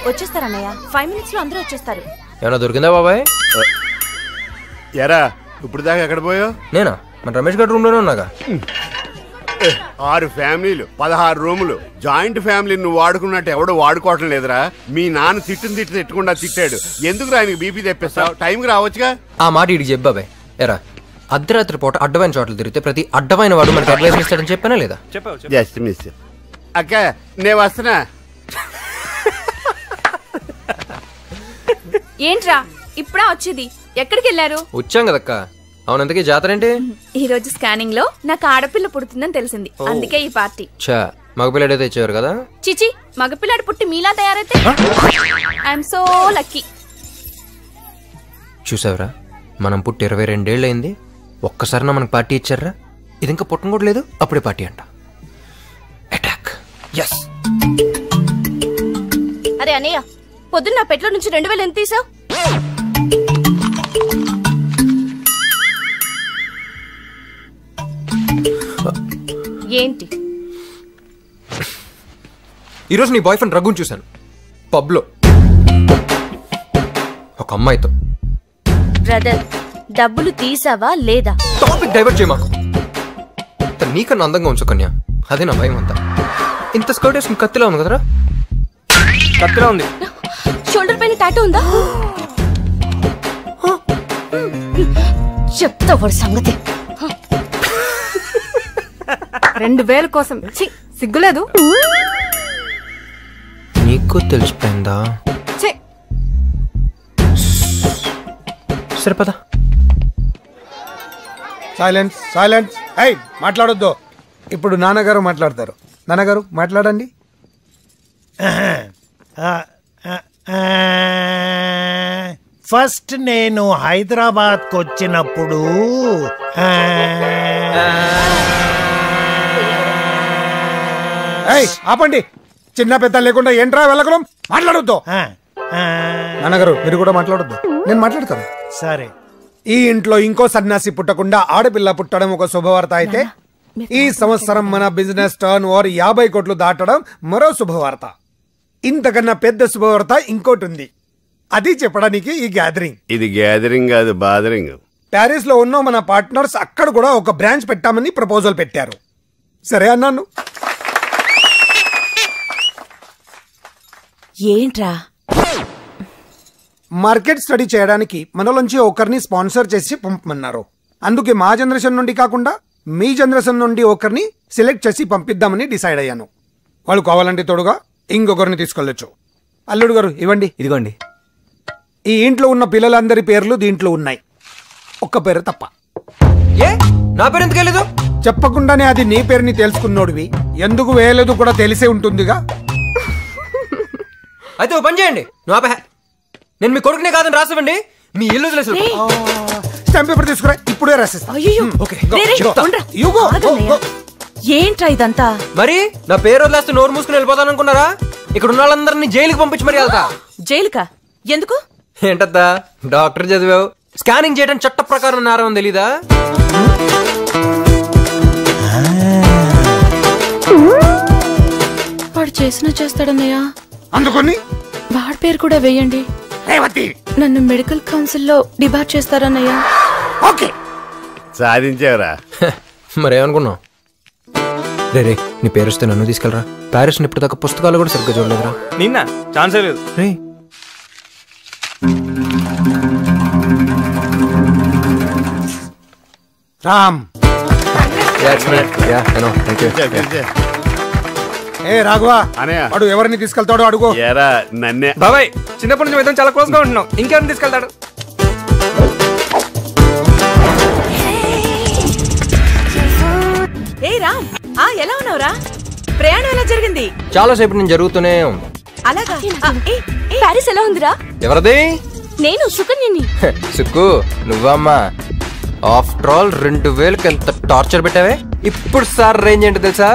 వచ్చేస్తారన్నయ్య 5 minutes లో అందరూ వచ్చేస్తారు. ఏమన్నా దొరికిందా బాబాయ్? ఎరా ఇప్పుడు దాకా ఎక్కడ పోయావు? నేనా మన రమేష్ గారి రూమ్ లోనే ఉన్నాగా. 6 ఫ్యామిలీలు 16 రూములు జాయింట్ ఫ్యామిలీ నువ్వు వాడుకున్నట్టు ఎవడో వాడుకోవటం లేదురా. మీ నాన్న తిట్టకుండా తిట్టాడు. ఎందుకు ఆయనకి బీపీ తెప్పిస్తావు? టైంకి రావచ్చుగా. ఆ మాట ఇడికి చెప్పు బాబాయ్. ఎరా అర్ధరాత్రి పూట అడ్డమైన చోట్ల తిరిగితే ప్రతి అడ్డమైన వాడు మనకి అడ్వైస్ ఇస్తాడని చెప్పానా లేదా? Just miss. అక్క నేను వస్తున్నా. ఏంట్రా ఇప్పుడా వచ్చేది? ఎక్కడికి వెళ్ళారు? వచ్చాం కదక్క. అవునంతకీ జాతర ఏంటి? ఈ రోజు స్కానింగ్ లో నాకు ఆడపిల్ల పుడుతుందని తెలిసింది, అందుకే ఈ పార్టీ. చా మగపిల్లడైతే ఇచ్చేవారు కదా. చిచి మగపిల్లాడు పుట్టి మీలా తయారైతే ఐఎమ్ సో లక్కీ. చూసావరా మనం పుట్టి 22 ఏళ్ళు అయింది, ఒక్కసారి మనకు పార్టీ ఇచ్చారా? ఇది ఇంకా పుట్టం కూడా లేదు, అప్పుడే పార్టీ అంట. అటాక్. ఎస్. అరే అన్నయ్య పొద్దున్న పెట్లో నుంచి 2000 ఎంత తీసావు? ఏంటి? ఈరోజు నీ బాయ్ ఫ్రెండ్ రఘుని చూశాను పబ్లో ఒక అమ్మాయితో. బ్రదర్ డబ్బులు తీసావా లేదా? టాపిక్ డైవర్ట్ చేయ మాకు. నీకన్నా అందంగా ఉంచు కన్యా, అదే నా భయం అంతా. ఇంత స్కర్ట్ వేసుకుని కత్తిలా ఉంది కదరా? కత్తిలా ఉంది. షోల్డర్ పైన టాటూ ఉందా? చెప్తా వాడి సంగతి. 2000 కోసం సిగ్గులేదు? నీకు తెలిసిపోయిందా? సరే పద. Silence silence. ఏయ్ మాట్లాడొద్దు. ఇప్పుడు నాన్నగారు మాట్లాడతారు. నాన్నగారు మాట్లాడండి. ఫస్ట్ నేను హైదరాబాద్కి వచ్చినప్పుడు ఆపండి. చిన్న పెద్ద లేకుండా ఏంట్రా వెళ్ళగలం? మాట్లాడొద్దు. నాన్నగారు మీరు కూడా మాట్లాడొద్దు, నేను మాట్లాడతాను. సరే. ఈ ఇంట్లో ఇంకో సన్యాసి పుట్టకుండా ఆడపిల్ల పుట్టడం ఒక శుభవార్త అయితే, ఈ సంవత్సరం మన బిజినెస్ టర్న్ ఓవర్ 50 కోట్లు దాటడం మరో శుభవార్త. ఇంతకన్నా పెద్ద శుభవార్త ఇంకోటి ఉంది, అది చెప్పడానికి ఈ గ్యాదరింగ్. ఇది గ్యాదరింగ్ కాదు, బాదరింగ్. ప్యారిస్ లో ఉన్న మన పార్ట్నర్స్ అక్కడ కూడా ఒక బ్రాంచ్ పెట్టామని ప్రపోజల్ పెట్టారు. సరే అన్నాను. ఏంట్రా? మార్కెట్ స్టడీ చేయడానికి మనలోంచి ఒకరిని స్పాన్సర్ చేసి పంపమన్నారు. అందుకే మా జనరేషన్ నుండి కాకుండా మీ జనరేషన్ నుండి ఒకరిని సెలెక్ట్ చేసి పంపిద్దామని డిసైడ్ అయ్యాను. వాళ్ళు కావాలంటే తోడుగా ఇంకొకరిని తీసుకెళ్ళొచ్చు. అల్లుడు గారు ఇవ్వండి. ఇదిగోండి. ఈ ఇంట్లో ఉన్న పిల్లలందరి పేర్లు దీంట్లో ఉన్నాయి, ఒక్క పేరు తప్ప. ఏ నా పేరు ఎందుకు వేయలేదు? చెప్పకుండానే అది నీ పేరుని తెలుసుకున్నోడివి, ఎందుకు వేయలేదు కూడా తెలిసే ఉంటుందిగా. అయితే ఓ పని చేయండి, నేను మీ కొడుకునే కాదని రాసివ్వండి. మీ ఇల్లు స్టాంప్ పేపర్ తీసుకురా, ఇప్పుడే రాసిస్తా. ఏంట్రా ఇదంతా? మరి నా పేరు వదిలేస్తే నోరు మూసుకుని వెళ్ళిపోతాను అనుకున్నారా? ఇక్కడ ఉన్న వాళ్ళందరినీ జైలుకి పంపించి మరి వెళ్తా. జైలుకా? ఎందుకు? ఏంటద్దా డాక్టర్ చదివావు, స్కానింగ్ చేయడం చట్ట ప్రకారం నేరం తెలీదా? వాడు చేసినా చేస్తాడన్నయ్యా. అందుకని వాడి పేరు కూడా వేయండి. నన్ను మెడికల్ కౌన్సిల్ లో డిబార్ చేస్తారన్నయ్యా. ఓకే సాధించారా? మరేమనుకున్నావు? రే నీ పేరు వస్తే నన్ను తీసుకెళ్ళరా. ప్యారిస్ ఇప్పుడు దాకా పుస్తకాలు కూడా సరిగ్గా చూడలేదురా. నిన్న ఛాన్సే లేదు. రే రామ్. ఏ రాఘవా, వాడు ఎవరిని తీసుకెళ్తాడో అడుగు. నన్నే. బాబాయ్ చిన్నప్పటి నుంచి మేము చాలా క్లోజ్ గా ఉంటున్నాం, ఇంకెవరిని తీసుకెళ్తాడు? ఏ రామ్, ఎలా ఉన్నావురా? ప్రయాణం ఎలా జరిగింది? చాలా సేపు నేను జరుగుతూనే ఉంది. అలాగా ప్యారిస్ ఎలా ఉందిరా? ఎవరది? నేను సుకన్యని. సుక్కు నువ్వమ్మా. ఆఫ్టర్ ఆల్ 2000కి ఎంత టార్చర్ పెట్టావే. ఇప్పుడు సార్ రేంజ్ ఏంటో తెలుసా?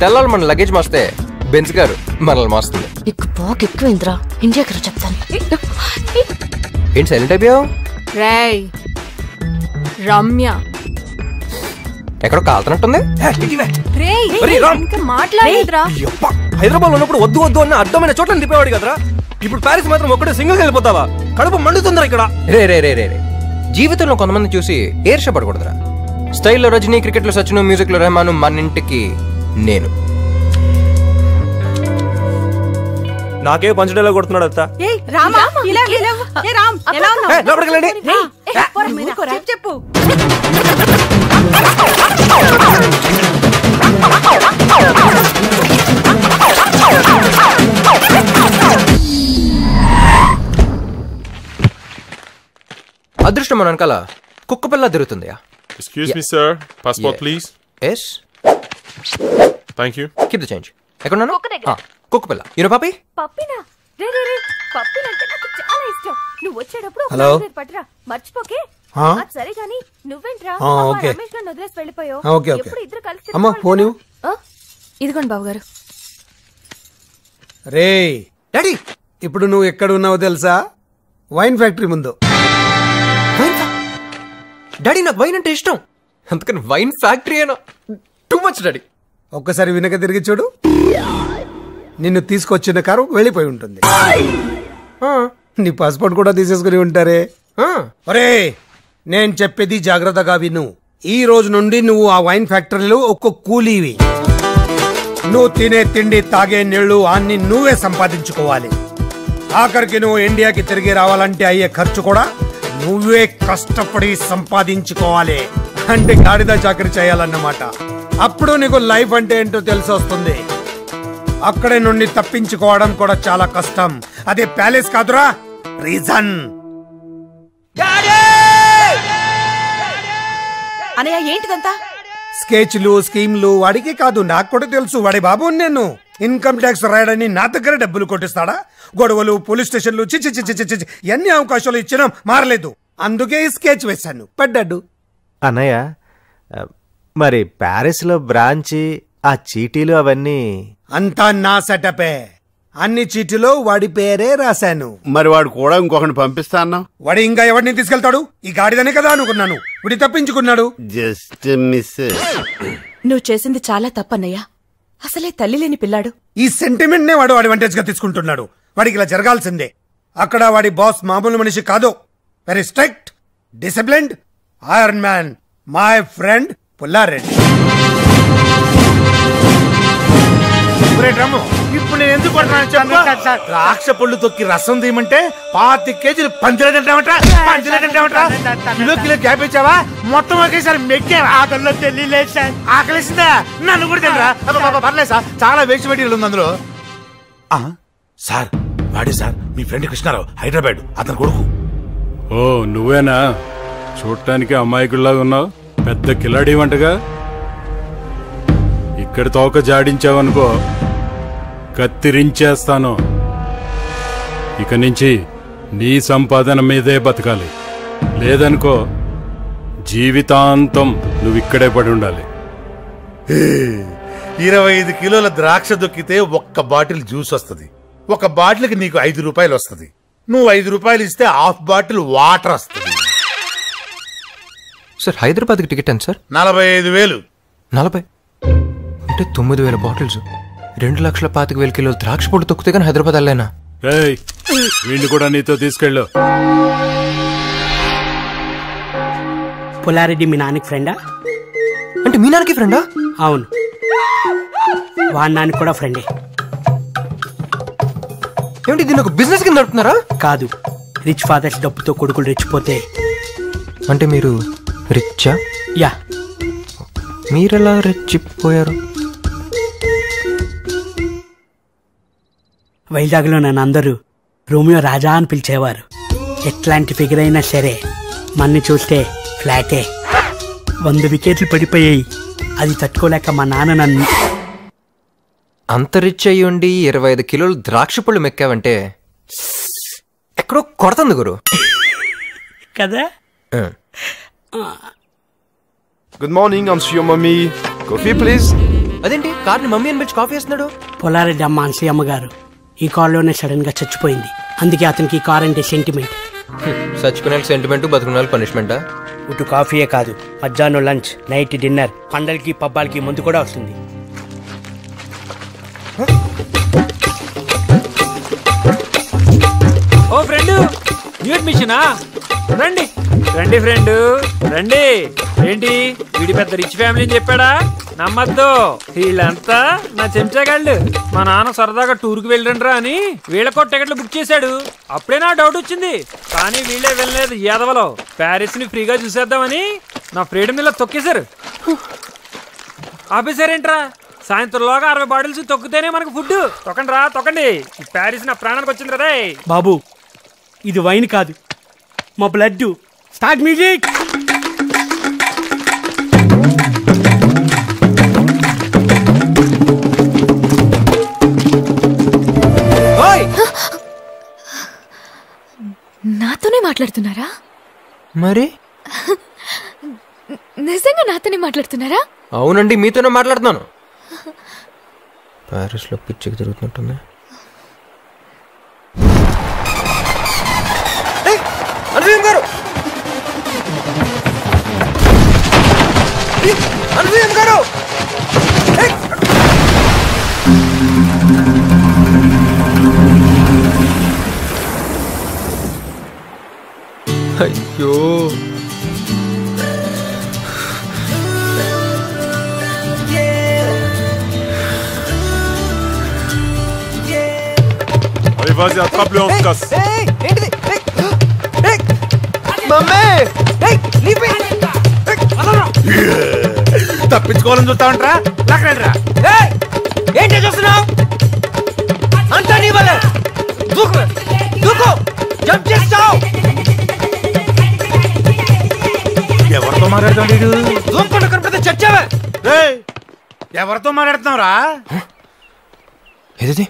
తెల్లాలి మన లగేజ్ మోస్తే బెంచ్ గారు మనల్ని మోస్తుంది. ఎక్కువైందిరా, ఇండియాకి చెప్తాను. ఏంటి సైలెంట్ అయిపోయావు? రేయ్ రమ్య ఎక్కడో కాలుతున్నట్టుంది. మాట్లాడేదిరా. హైదరాబాద్ ఉన్నప్పుడు వద్దు వద్దు అన్న అడ్డమైన చోట్ల తిప్పేవాడు కదరా. ఇప్పుడు ప్యారిస్ మాత్రం ఒక్కడే సింగిల్ వెళ్ళిపోతావా? కడుపు మండుతుందిరా ఇక్కడ. రే రే రే రే రే జీవితంలో కొంతమంది చూసి ఏర్షపడకూడదురా. స్టైల్లో రజనీ, క్రికెట్ లో సచిన్, మ్యూజిక్ లో రెహమాన్, మన ఇంటికి నేను. నాకే పంచడేలా కొడుతున్నాడు అత్త. చెప్పు. అదృష్టం మన వెనకాల కుక్క పిల్ల తిరుగుతుంది. Excuse me, sir. Passport, please. Yes. Thank you. Keep the change. ఎక్కడున్నాను? కుక్క పిల్ల. యూనో పాపి? పప్పినా? రే రే రే, పప్పినంటే నాకు చాలా ఇష్టం. నువ్వు వచ్చేటప్పుడు హలో పట్రా, మర్చిపోకే. సరే గాని నువ్వేంట్రా రమేష్ గారిని వదిలేసి వెళ్ళిపోయావు? ఎప్పుడు ఇద్దరు కలిసి అమ్మా ఫోన్ ఇవ్వు. ఇదిగోండి బాబు గారు. రే డాడీ, ఇప్పుడు నువ్వు ఎక్కడ ఉన్నావో తెలుసా? వైన్ ఫ్యాక్టరీ ముందు. డాడీ నాకు వైన్ అంటే ఇష్టం, అందుకని వైన్ ఫ్యాక్టరీ అయినా టూ మచ్ డాడీ. ఒక్కసారి వెనక తిరిగి చూడు, నిన్ను తీసుకొచ్చిన కారు వెళ్ళిపోయి ఉంటుంది. నీ పాస్పోర్ట్ కూడా తీసేసుకుని ఉంటారే. ఒరే నేను చెప్పేది జాగ్రత్తగా విను. ఈ రోజు నుండి నువ్వు ఆ వైన్ ఫ్యాక్టరీలో ఒక్క కూలీవి. నువ్వు తినే తిండి, తాగే నీళ్లు అన్ని నువ్వే సంపాదించుకోవాలి. ఆఖరికి నువ్వు ఇండియాకి తిరిగి రావాలంటే అయ్యే ఖర్చు కూడా నువ్వే కష్టపడి సంపాదించుకోవాలి. అంటే గాడిద చాకరీ చేయాలన్నమాట. అప్పుడు నీకు లైఫ్ అంటే ఏంటో తెలిసి వస్తుంది. అక్కడే నుండి తప్పించుకోవడం కూడా చాలా కష్టం. అదే ప్యాలెస్ కాదురా, ప్రిజన్. అనయ్య ఏంటిదంతా? స్కెచ్లు, స్కీమ్లు వాడికి కాదు, నాకు కూడా తెలుసు. వాడి బాబు నేను ఇన్కమ్ ట్యాక్స్ రాయడని నా దగ్గర డబ్బులు కొట్టిస్తాడా? గొడవలు, పోలీస్ స్టేషన్లు, చిచి చిచి చిచి ఎన్ని అవకాశాలు ఇచ్చినా మారలేదు. అందుకే ఈ స్కెచ్ వేశాను, పడ్డాడు. అన్నయ్య మరి ప్యారిస్ లో బ్రాంచి, ఆ చీటీలు అవన్నీ అంతా నా సెటపే. అన్ని చీటీలో వాడి పేరే రాశాను. మరి వాడు కూడా ఇంకొకటి పంపిస్తా అన్నావు. వాడు ఇంకా ఎవరిని తీసుకెళ్తాడు? ఈ గాడిదనే కదా అనుకున్నాను. వాడి తప్పించుకున్నాడు. Just miss. నువ్వు చేసింది చాలా తప్పన్నయ్యా. అసలే తల్లి లేని పిల్లాడు. ఈ సెంటిమెంట్ నే వాడు అడ్వాంటేజ్ గా తీసుకుంటున్నాడు. వాడికి ఇలా జరగాల్సిందే. అక్కడ వాడి బాస్ మామూలు మనిషి కాదు. Very strict, disciplined iron man, my friend Pulla Reddy. ఇప్పుడు నేను ఎందుకు ద్రాక్ష పళ్ళు తొక్కి రసం తీయమంటే 25 కేజీలు పంచలేదంటావట. కిలో కిలో గ్యాప్ ఇచ్చావా? మొత్తం ఒకేసారి మెక్కావా? ఆకలిలో తెలియలేదు సార్. ఆకలిసిందా? నన్ను కూడా తెలియరా? పర్లేదు సార్, చాలా వేస్ట్ మెటీరియల్ ఉంది అందులో. సార్ వాడే సార్, మీ ఫ్రెండ్ కృష్ణారావు, హైదరాబాద్, అతని కొడుకు. ఓ నువ్వేనా? చూడటానికి అమాయకుల్లాగా ఉన్నావు, పెద్ద కిలాడి వంటగా. ఇక్కడ తోక జాడించావనుకో, కత్తిరించేస్తాను. ఇక నుంచి నీ సంపాదన మీదే బతకాలి. లేదనుకో జీవితాంతం నువ్వు ఇక్కడే పడి ఉండాలి. 25 కిలోల ద్రాక్ష దొక్కితే 1 బాటిల్ జ్యూస్ వస్తుంది. 1 బాటిల్కి నీకు 5 రూపాయలు వస్తుంది. నువ్వు 5 రూపాయలు ఇస్తే 1/2 బాటిల్ వాటర్ వస్తుంది. సార్ హైదరాబాద్కి టికెట్ ఎంత సార్? 45,000. 40 అంటే 9,000 బాటిల్స్, 2,25,000 కిలోలు ద్రాక్ష పొడి తొక్కితే కానీ హైదరాబాద్ వెళ్ళలేనా? వీడిని కూడా నీతో తీసుకెళ్ళు. పుల్లారెడ్డి మీ నాన్నకి ఫ్రెండా? అంటే మీ నాన్నకి ఫ్రెండా? అవును, వాడి నాన్నకి కూడా ఫ్రెండే. ఏమిటి దీన్ని ఒక బిజినెస్ కింద నడుపుతున్నారా? కాదు, రిచ్ ఫాదర్స్ డబ్బుతో కొడుకులు రెచ్చిపోతే. అంటే మీరు రిచ్చా? యా. మీరెలా రెచ్చిపోయారు? వైజాగ్లో నన్ను అందరూ రోమియో రాజా అని పిలిచేవారు. ఎట్లాంటి ఫిగర్ అయినా సరే మన్ని చూస్తే ఫ్లాటే. 100 వికెట్లు పడిపోయాయి. అది తట్టుకోలేక మా నాన్న నన్ను. అంత రిచ్ అయ్యి ఉండి 25 కిలోలు ద్రాక్ష పళ్ళు మెక్కావంటే ఎక్కడో కొడుతుంది గురు కదా. Good morning, I'm Sri mummy. Coffee please. అదేంటి కార్ని మమ్మీ అని పిలిచి కాఫీ వేస్తున్నాడు? పొలారెడ్డి అమ్మ అన్సయ్యమ్మ గారు ఈ కారులోనే సడన్ గా చచ్చిపోయింది. అందుకే అతనికి ఈ కార్ అంటే సెంటిమెంట్. చచ్చిపోయిన సెంటిమెంట్, బతుకున్న పనిష్మెంటా? ఇటు కాఫీయే కాదు, మధ్యాహ్నం లంచ్, నైట్ డిన్నర్, పండలకి పబ్బాలకి ముందు కూడా వస్తుంది. ఓ ఫ్రెండ్, న్యూ అడ్మిషనా? రండి రండి ఫ్రెండ్ రండి. ఏంటి వీడి పెద్ద రిచ్ ఫ్యామిలీ అని చెప్పాడా? నమ్మద్దు, వీళ్ళంతా నా చెంచాగాళ్ళు. మా నాన్న సరదాగా టూర్కి వెళ్ళండిరా అని వీళ్ళకో టికెట్లు బుక్ చేశాడు. అప్పుడే నా డౌట్ వచ్చింది, కానీ వీళ్ళే వెళ్ళలేదు. యాదవలో ప్యారిస్ ని ఫ్రీగా చూసేద్దామని నా ఫ్రీడమ్ ఇలా తొక్కేశారు. ఆపేశారేంట్రా? సాయంత్రంలోగా 60 బాటిల్స్ తొక్కితేనే మనకు ఫుడ్. తొక్కండి రా తొక్కండి. ఈ ప్యారిస్ నా ప్రాణానికి వచ్చింది కదా. బాబు ఇది వైన్ కాదు, మా బ్లడ్. Start music. నాతోనే మాట్లాడుతున్నారా? మరి నిజంగా నాతోనే మాట్లాడుతున్నారా? అవునండి, మీతోనే మాట్లాడుతున్నాను. ప్యారిస్ లో పిచ్చికి తిరుగుతున్నట్టుంది. అయ్యో, Allez, vas-y, attrape-le en casse. తప్పించుకోవాలని చూస్తా ఉంటారా? ఏంటి చూస్తున్నావు? అంతా నీ వల్లే. దూకు దూకు, జంప్ చేస్తావు. ఎవరితో మాట్లాడుతాడు? దూకుండా కనపడితే చచ్చావే. ఎవరితో మాట్లాడుతున్నావురా? ఏది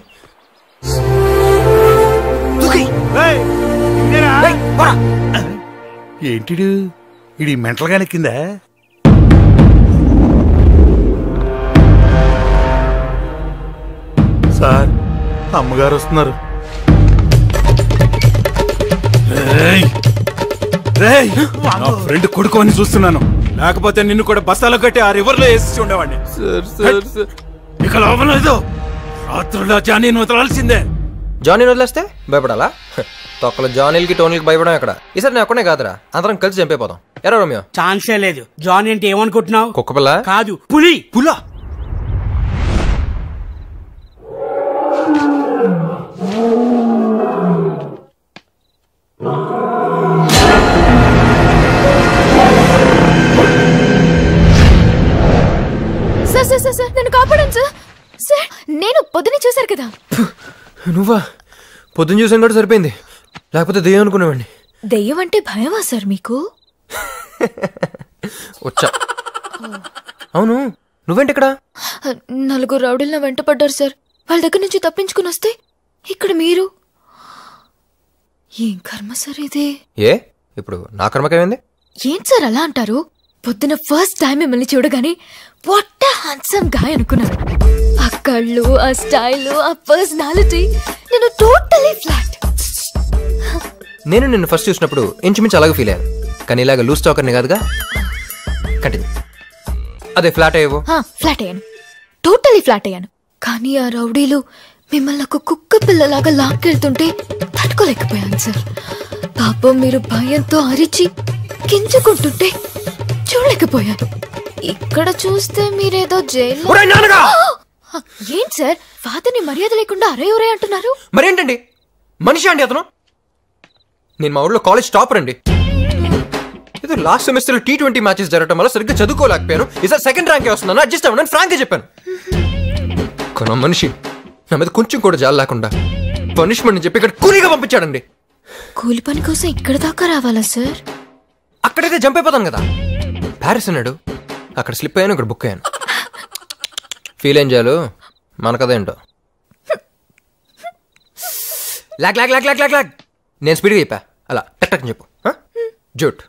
ఏంటిడు? ఇది మెంటల్ గా నెక్కిందా? సార్, అమ్మగారు వస్తున్నారు. నా ఫ్రెండ్ కొడుకు అని చూస్తున్నాను, లేకపోతే నిన్ను కూడా బస్తాలో కట్టి ఆ రివర్ లో వేసి ఉండేవాడిని. ఇక లోపల లేదు. రాత్రుల్లో జానీని వదలాల్సిందే. జానీ వదిలేస్తే భయపడాలా? తొక్కల జానీలకి టోనీలకి భయపడడం ఎక్కడ? ఈసారి నేను ఒక్కనే కాదురా, అందరం కలిసి చంపైపోతాం. ఎరా రోమియో? ఛాన్సే లేదు. జానీ అంటే ఏమనుకుంటున్నావు? కుక్కపిల్ల కాదు, పులి. పులా? సార్ సార్ సార్ సార్, నన్ను కాపాడండి సార్. సార్, నేను పొద్దునే చూశారు కదా. నువ్వా? పొద్దున్న చూసాను కూడా సరిపోయింది, లేకపోతే దెయ్యం అనుకునేవాడిని. దెయ్యం అంటే భయమా సార్ మీకు? వచ్చా. అవును, నువ్వేంటి ఇక్కడ? 4 రౌడీలు నా వెంట పడ్డారు సార్. వాళ్ళ దగ్గర నుంచి తప్పించుకుని వస్తే ఇక్కడ మీరు. ఏం కర్మ సార్ ఇది? ఏ ఇప్పుడు నా కర్మకేమైంది? ఏంటి సార్ అలా అంటారు? పొద్దున ఫస్ట్ టైం మిమ్మల్ని చూడగానే వాట్ హ్యాండ్సమ్ గాయ్ అనుకున్నాను. ఆ కళ్ళు, ఆ స్టైల్, ఆ పర్సనాలిటీ, నేను టోటలీ ఫ్లాట్. నేను నిన్ను ఫస్ట్ చూసినప్పుడు ఇంచుమించు అలాగే ఫీల్ అయ్యాను, కానీ ఇలాగ లూజ్ టాకర్ని కాదుగా. కంటిన్యూ. అదే ఫ్లాట్ అయ్యేవో? ఫ్లాట్ అయ్యాను, టోటలీ ఫ్లాట్ అయ్యాను. కానీ ఆ రౌడీలు మిమ్మల్ని ఒక కుక్క పిల్లలాగా లాక్కెళ్తుంటే తట్టుకోలేకపోయాను సార్. పాపం మీరు భయంతో అరిచి గింజుకుంటుంటే చూడలేకపోయాను. ఇక్కడ చూస్తే మీరేదో జైల్లో. ఏంటి సార్, ఫాదర్ని మర్యాద లేకుండా అరే ఒరే అంటున్నారు? మరేంటండి, మనిషి అండి అతను. నేను మా ఊళ్ళో కాలేజ్ టాపర్ అండి. ఏదో లాస్ట్ సెమిస్టర్ T20 మ్యాచెస్ జరగడం వల్ల సరిగ్గా చదువుకోలేకపోయాను. ఈసారి సెకండ్ ర్యాంకే వస్తున్నాను, అడ్జస్ట్ అవ్వను ఫ్రాంక్గా చెప్పాను. కొన మనిషి నా మీద కొంచెం కూడా జాలి లేకుండా పనిష్మెంట్ చెప్పి ఇక్కడ కూలీగా పంపించాడండి. కూలి పని కోసం ఇక్కడ దాకా రావాలా సార్? అక్కడైతే జంప్ అయిపోతాను కదా. ప్యారిస్ అన్నాడు, అక్కడ స్లిప్ అయ్యాను, ఇక్కడ బుక్ అయ్యాను. ఫీల్ ఏం చేయాలో మన కథ ఏంటో. లాగ్ లాగ్ లాగ్ లాగ్ లాగ్ లాగ్ నేను స్పీడ్గా చెప్పా, అలా టక్ టక్ చెప్పు. జూట్.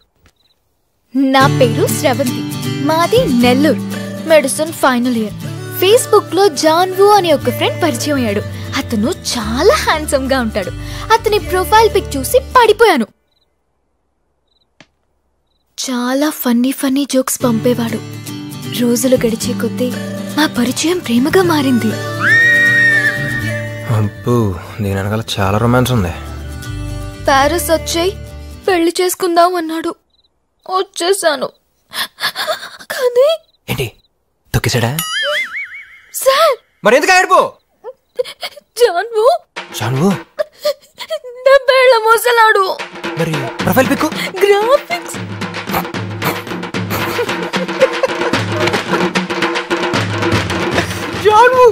నా పేరు శ్రవంతి, మాది Nellore, medicine final year. Facebook లో జాన్వు అనే ఒక ఫ్రెండ్ పరిచయం అయ్యాడు. అతను చాలా హ్యాండ్సమ్ గా ఉంటాడు. అతని ప్రొఫైల్ పిక్ చూసి పడిపోయాను. చాలా ఫన్నీ ఫన్నీ జోక్స్ పంపేవాడు. రోజులు గడిచే కొద్దీ మా పరిచయం ప్రేమగా మారింది. అబ్బో, దీని వెనకాల చాలా రొమాన్స్ ఉంది. ప్యారిస్ వచ్చాయి, పెళ్లి చేసుకుందాం అన్నాడు. వచ్చేసాను. కానీ ఏంటి తొక్కేసాడా? సార్ మరి ఎందుకు ఆడిపో? జాన్వు జాన్వు 70 ఏళ్ల మోసలాడు. మరి ప్రొఫైల్ పిక్ గ్రాఫిక్స్ జాన్వు.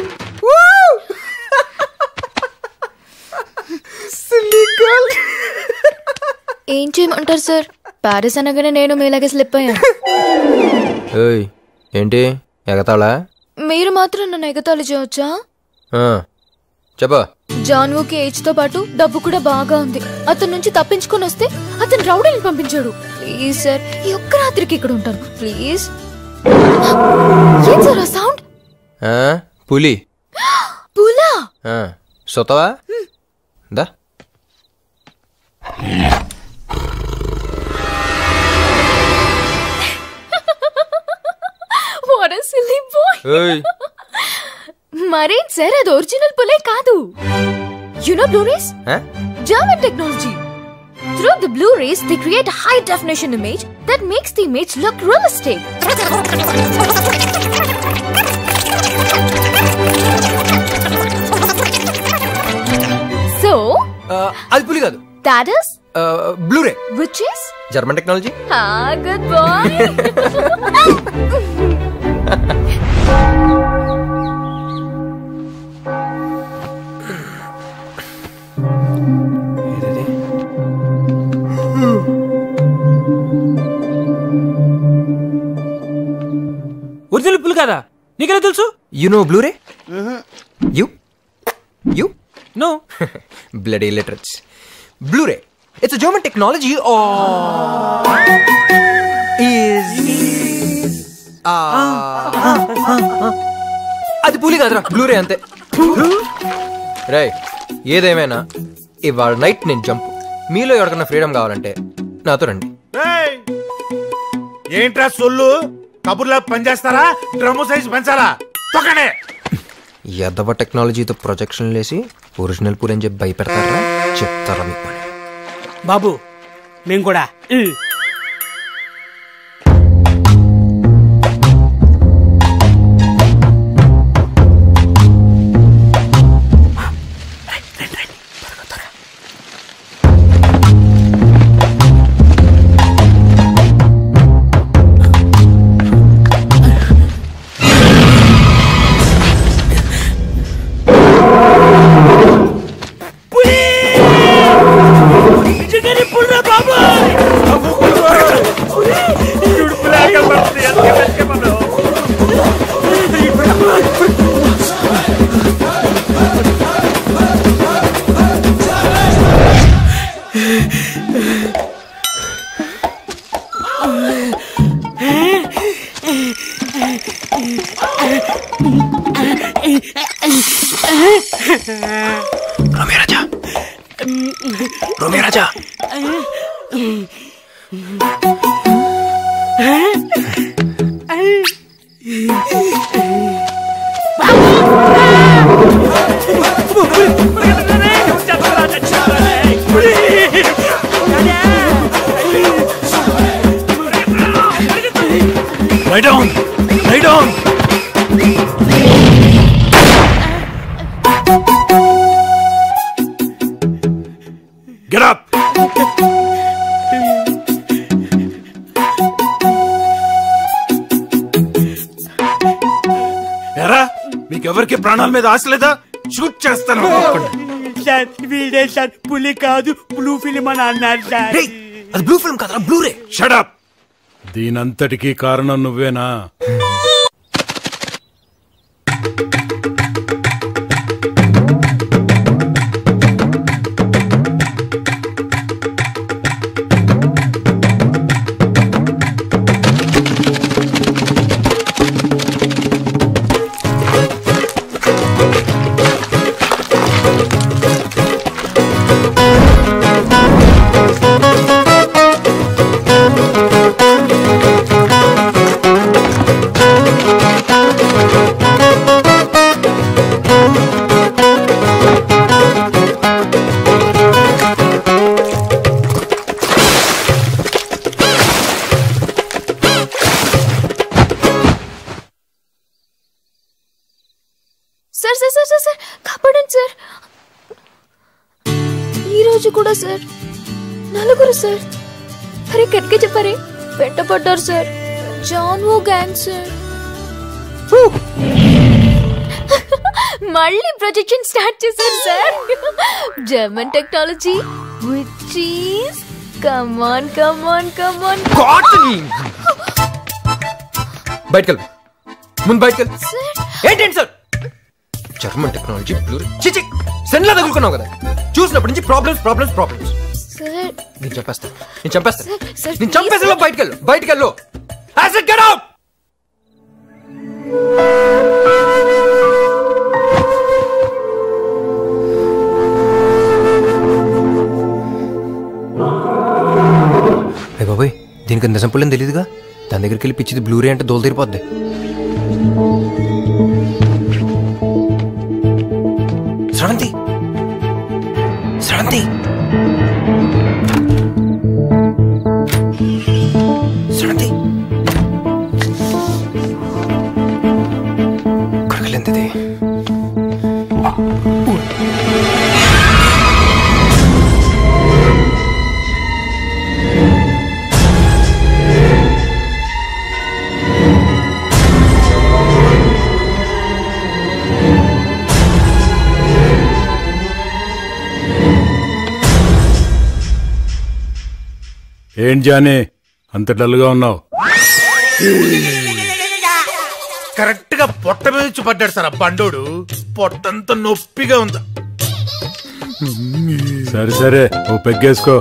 ఏం చేయమంటారు సార్? ప్యారిస్ అనగానే నేను మీలాగే స్లిప్ అయ్యాను. ఏంటి ఎగతాళా? మీరు మాత్రం నన్ను ఎగతాళి చేయవచ్చా? చెప్పా. జాన్వుకి ఏజ్ తో పాటు డబ్బు కూడా బాగా ఉంది. అతని నుంచి తప్పించుకొని వస్తే అతను రౌడీని పంపించాడు. ప్లీజ్ సార్, ఈ ఒక్క రాత్రికి ఇక్కడ ఉంటాను ప్లీజ్. ఏం సార్ ఆ సౌండ్? పులి. పులా? సొతవా దా. What a silly boy. మరేం సార్, అది ఒరిజినల్ పులే కాదు. You know Blu-rays? German technology. Through the Blu-rays, they create a high definition image that makes the image look realistic. So, అది పులి కాదు. that is Blu-ray. Which is German technology. Good boy. Original పులి కదా, నీకెలా తెలుసు? You know Blu-ray? You? No. Bloody illiterates. Blu-ray. It's a German technology అది పులి కాదురా, బ్లూరే అంతే. రై, ఏదేమైనా ఇవాళ నైట్ నేను జంప్. మీలో ఎవరికన్నా ఫ్రీడమ్ కావాలంటే నాతో రండి. ఏంట్రా సొల్లు? కబుర్లా పనిచేస్తారా? Drum size పెంచాలా? తొక్కనే. ఎద్దవ టెక్నాలజీతో ప్రొజెక్షన్ లేసి ఒరిజినల్ పూరి అని చెప్పి భయపెడతారా? చెప్తారా మీ పని? బాబు మేము కూడా रोमियो राजा Lie down! Lie down! Get up! ఎరా మీకెవరికి ప్రాణాల మీద ఆశ లేదా? షూట్ చేస్తాను. సార్ వీడే సార్, పులి కాదు బ్లూ ఫిల్మ్ అని అన్నారు సార్. అది బ్లూ ఫిల్మ్ కాదురా, బ్లూరే. Shut up. దీనంతటికీ కారణం నువ్వేనా? రోజు కూడా సార్ నలుగురు సార్. అరే కట్కే చెప్పారే వెంటపడ్డారు సార్. జాన్వో గ్యాంగ్ సార్. మళ్ళీ ప్రొజెక్షన్ స్టార్ట్ చేశారు sir. German technology which is come on బయటకెళ్ళు ముందు బయటకెళ్ళు. ఏంటండి సార్ జర్మన్ టెక్నాలజీ బ్లూరీ చిచి సెన్లా తగులుకున్నావు కదా, చూసినప్పటి నుంచి ప్రాబ్లమ్స్ సార్. నేను చంపేస్తా బయటకెళ్ళు. Get out! అయ్య బాబోయ్, దీనికి అంత సింపుల్ అని తెలియదుగా. దాని దగ్గరికి వెళ్ళి పిచ్చిది బ్లూరీ అంటే దోలు తీరిపోద్ది. శ్రవంతి కడగలేంది. ఏం జానే అంత డల్గా ఉన్నావు? కరెక్ట్ గా పొట్ట మీద వచ్చి పడ్డాడు సార్. బండోడు పొట్టంత నొప్పిగా ఉందా? సరే ఓ పెగ్గేసుకో.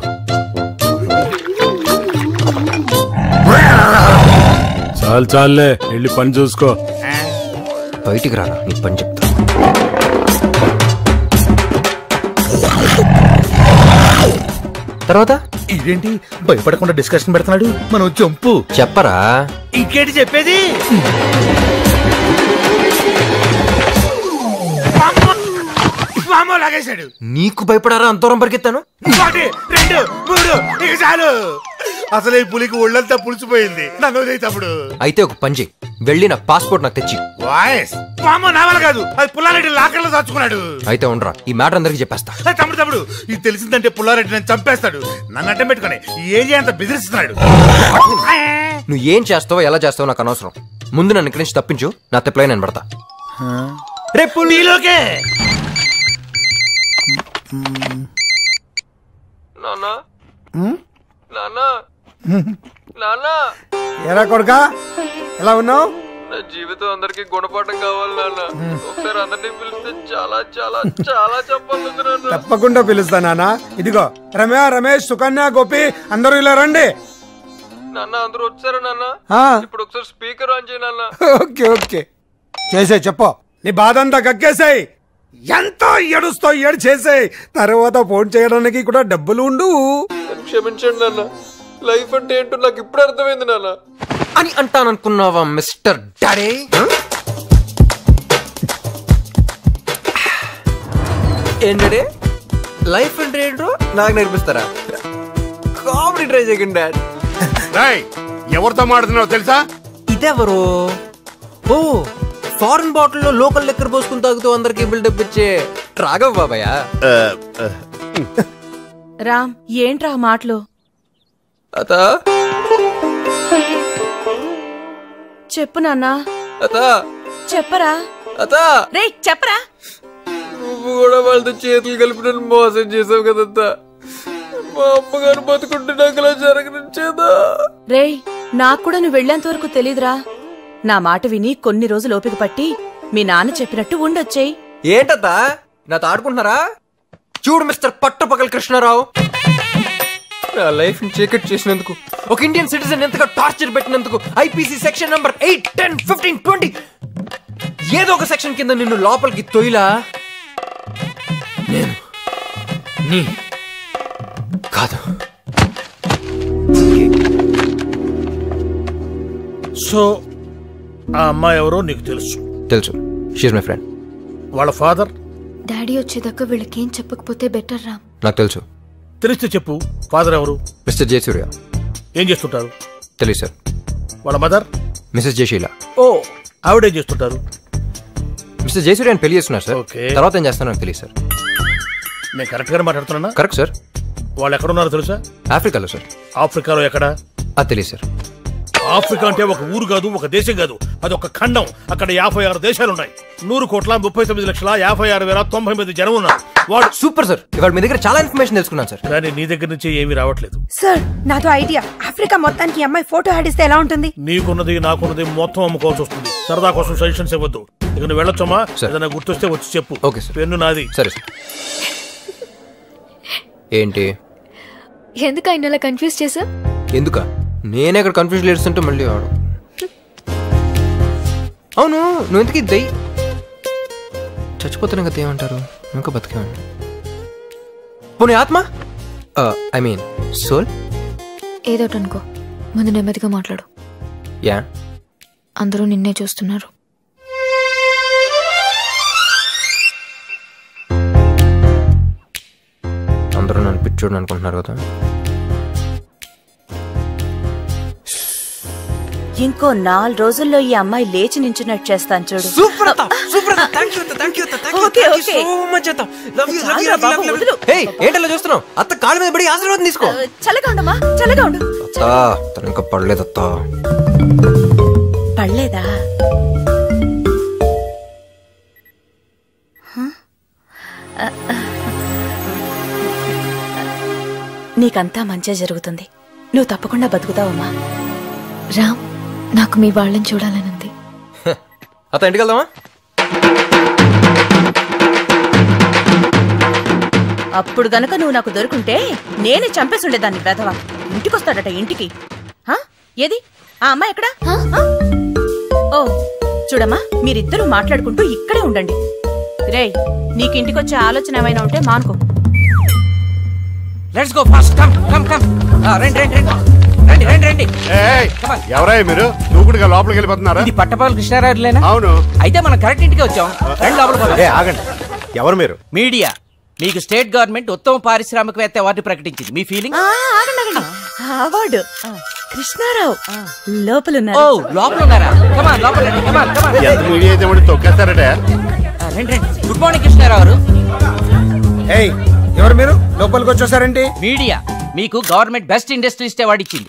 చాలే వెళ్ళి పని చూసుకో. బయటికి రారా, నీ పని చెప్తా. తర్వాత ఇదేంటి భయపడకుండా డిస్కషన్ పెడుతున్నాడు? మనం చంపు చెప్పరా. ఇంకేంటి చెప్పేది? లాగేశాడు. నీకు భయపడారా అంత దూరం పరిగెత్తాను? 1 2 3 ఇక చాలు. అసలు ఈ పులికి ఒళ్ళంతా పులిసిపోయింది. నన్ను తప్పుడు అయితే ఒక పని చెయ్యి, వెళ్ళి నా పాస్పోర్ట్ నాకు తెచ్చి. వాయిస్ నా వల్ల కాదు, అది పుల్లారెడ్డి లాకర్లో దాచుకున్నాడు. అయితే ఉండరా, ఈ మ్యాటర్ అందరికి చెప్పేస్తా. తమ్ముడు ఇది తెలిసిందంటే పుల్లారెడ్డి నన్ను చంపేస్తాడు. నన్ను అడ్డం పెట్టుకుని ఏం చేయంత బెదిరిస్తున్నాడు. నువ్వు ఏం చేస్తావో ఎలా చేస్తావో నాకు అనవసరం. ముందు నన్ను ఇక్కడి నుంచి తప్పించు, నా తెప్పలై నేను పడతా. రేపు నీలోకే ఎరా కొడుకా, ఎలా ఉన్నావు? నా జీవితం అందరికి గుణపాఠం కావాలి నాన్న. ఒకసారి అందరినీ పిలిస్తే చాలా చాలా చాలా చెప్పాలి నాన్న. తప్పకుండా పిలుస్తా నాన్న. ఇదిగో రమేష్, సుకన్య, గోపి అందరూ ఇలా రండి. నాన్న అందరూ వచ్చారా నాన్న? ఇప్పుడు ఒకసారి స్పీకర్ ఆన్ చేయి నాన్న. ఓకే చేసే చెప్పు, నీ బాధ అంతా కక్కేసాయి. ఎంతో ఏడ్చేసాయి. తర్వాత ఫోన్ చేయడానికి కూడా డబ్బులు ఉండు. క్షమించండి నాన్న, లైఫ్ అంటే ఏంటో నాకు ఇప్పుడు అర్థమైంది నాన్న. అని అంటాననుకున్నావా మిస్టర్ డాడీ? ఏంటంటే లైఫ్ అంటే ఏంటో నాకు నేర్పిస్తారా? కామెడీ ట్రై చేయకండి డాడ్. ఎవరితో మాడుతున్నావు తెలుసా? ఇదెవరు? ఓ, ఫారెన్ బాటిల్లో లోకల్ లెక్కర్ పోసుకుని తాగుతూ అందరికి బిల్డప్ ఇచ్చే రాఘవ్ బాబాయ్. రామ్, ఏంట్రా మాటలు? అత చెప్పు నాన్న. అత చెప్పరా. అత రే చెప్పరా. నువ్వు కూడా వాళ్ళతో చేతులు కలిపి నన్ను మోసం చేసావు కదంతా. మా అమ్మగారు బతుకుంటే నాకు ఇలా జరగనిచ్చేదా? రే, నాకు కూడా నువ్వు వెళ్లేంత వరకు తెలీదురా. నా మాట విని కొన్ని రోజులు ఓపిక పట్టి మీ నాన్న చెప్పినట్టు ఉండొచ్చేయి. ఏంటత్తా నాతో ఆడుకుంటున్నారా? చూడు మిస్టర్ పట్టపగల కృష్ణారావు, నా లైఫ్ ని చీకట్ చేసినందుకు, ఒక ఇండియన్ సిటిజన్ ఎంతగా టార్చర్ పెట్టినందుకు ఐపీసీ సెక్షన్ నంబర్ 8, 10, 15, 20 ఏదో ఒక సెక్షన్ కింద నిన్ను లోపలికి తొయిలా నేను నీ కాదు. సో ఆ అమ్మాయి ఎవరో నీకు తెలుసు? తెలుసు. She's my friend. వాళ్ళ ఫాదర్? డాడీ వచ్చేదాకా వీళ్ళకేం చెప్పకపోతే బెటర్ రామ్. నాకు తెలుసు. తెలిస్తే చెప్పు. ఫాదర్ ఎవరు? మిస్టర్ జయసూర్య. ఏం చేస్తుంటారు? తెలియదు సార్. వాళ్ళ మదర్? మిసెస్ జయశీల. ఓ, ఆవిడేం చేస్తుంటారు? మిస్టర్ జయసూర్య అని పెళ్లి చేస్తున్నారు సార్. తర్వాత ఏం చేస్తారో నాకు తెలియదు సార్. నేను కరెక్ట్ గానే మాట్లాడుతున్నా? Correct sir. వాళ్ళు ఎక్కడున్నారో తెలుసా? ఆఫ్రికాలో సార్. ఆఫ్రికాలో ఎక్కడ? అది తెలియదు సార్. ఆఫ్రికా అంటే ఒక ఊరు కాదు, ఒక దేశం కాదు, అది ఒక ఖండం. అక్కడ 56 దేశాలున్నాయి. 100,39,56,059 జనం ఉన్నారు. వాడు సూపర్ సార్. ఇవాళ మీ దగ్గర చాలా ఇన్ఫర్మేషన్ తెలుసుకున్నాను సార్. కానీ నీ దగ్గర నుంచి ఏమీ రావట్లేదు. సార్ నాతో ఐడియా. ఆఫ్రికా మొత్తానికి అమ్మాయి ఫోటో ఆడిస్తే ఎలా ఉంటుంది? నీకున్నది నాకున్నది మొత్తం అమ్ముకోవాల్సి వస్తుంది. సరదా కోసం సజెషన్స్ ఇవ్వద్దు. ఇక నువ్వు వెళ్ళొచ్చమ్మా. ఏదైనా గుర్తొస్తే వచ్చి చెప్పు. Okay sir. పెన్ను నాది. సరే సార్. ఏంటి ఎందుకు ఆయన అలా కన్ఫ్యూజ్ చేసా? ఎందుక నేనే ఇక్కడ కన్ఫ్యూజ్ లేస్తుంటే మళ్ళీ వాడు. అవును నువ్వు ఎందుకు దయ్యి చచ్చిపోతున్నా కదా ఏమంటారు? ఇంకా బతికేవాడి పోనీ ఆత్మ, ఐ మీన్ సోల్. ఏదోటి అనుకో, ముందు నెమ్మదిగా మాట్లాడు. యా అందరూ నిన్నే చూస్తున్నారు. అందరూ నన్ను పిచ్చోడు అనుకుంటున్నారు కదా. ఇంకో 4 రోజుల్లో ఈ అమ్మాయి లేచి నించున్నట్టు చేస్తాను చూడు. ఏంటలా చూస్తున్నావు? అత్త కాళ్ళ మీద పడి ఆశీర్వాదం తీసుకో. చల్లగా ఉండమ్మా, చల్లగా ఉండు. తను ఇంకా పడలేదు. పడలేదా? నీకంతా మంచిగా జరుగుతుంది. నువ్వు తప్పకుండా బతుకుతావమ్మా. రామ్, నాకు మీ వాళ్ళని చూడాలనుంది. అత్త ఇంటికి వెళ్దామా? అప్పుడు గనక నువ్వు నాకు దొరుకుంటే నేనే చంపేసుండేదాన్ని. వెధవా ఇంటికొస్తాడట. ఇంటికి ఏది ఆ అమ్మాయి ఎక్కడా? ఓ చూడమ్మా, మీరిద్దరూ మాట్లాడుకుంటూ ఇక్కడే ఉండండి. రేయ్, నీకు ఇంటికొచ్చే ఆలోచన ఏమైనా ఉంటే మానుకో. Let's go fast. Come come come. రండి రండి రండి రండి రండి రండి. ఎవరయ్య మీరు? దూకుడుగా లోపలికి వెళ్ళిపోతున్నారా? ఇది పట్టపాల కృష్ణారావులేనా? అవును. అయితే మనం కరెక్ట్ ఇంటికి వచ్చాం. రండి లోపలికి. ఆగండి, ఎవరు మీరు? మీడియా. మీకు స్టేట్ గవర్నమెంట్ ఉత్తమ పారిశ్రామికవేత్త అవార్డు ప్రకటించింది. మీ ఫీలింగ్? అవార్డు కృష్ణారావు లోపల. ఓ లోపల ఉన్నారా? కమాన్ లోపల రండి. కమాన్ కమాన్. ఎంత మీడియా అయితే తొక్కేస్తారట. రండి రండి. గుడ్ మార్నింగ్ కృష్ణారావు గారు. ఎవరు మీరు? లోపలికి వచ్చేసారండి. మీడియా మీకు గవర్నమెంట్ బెస్ట్ ఇండస్ట్రియలిస్ట్ అవార్డు ఇచ్చింది.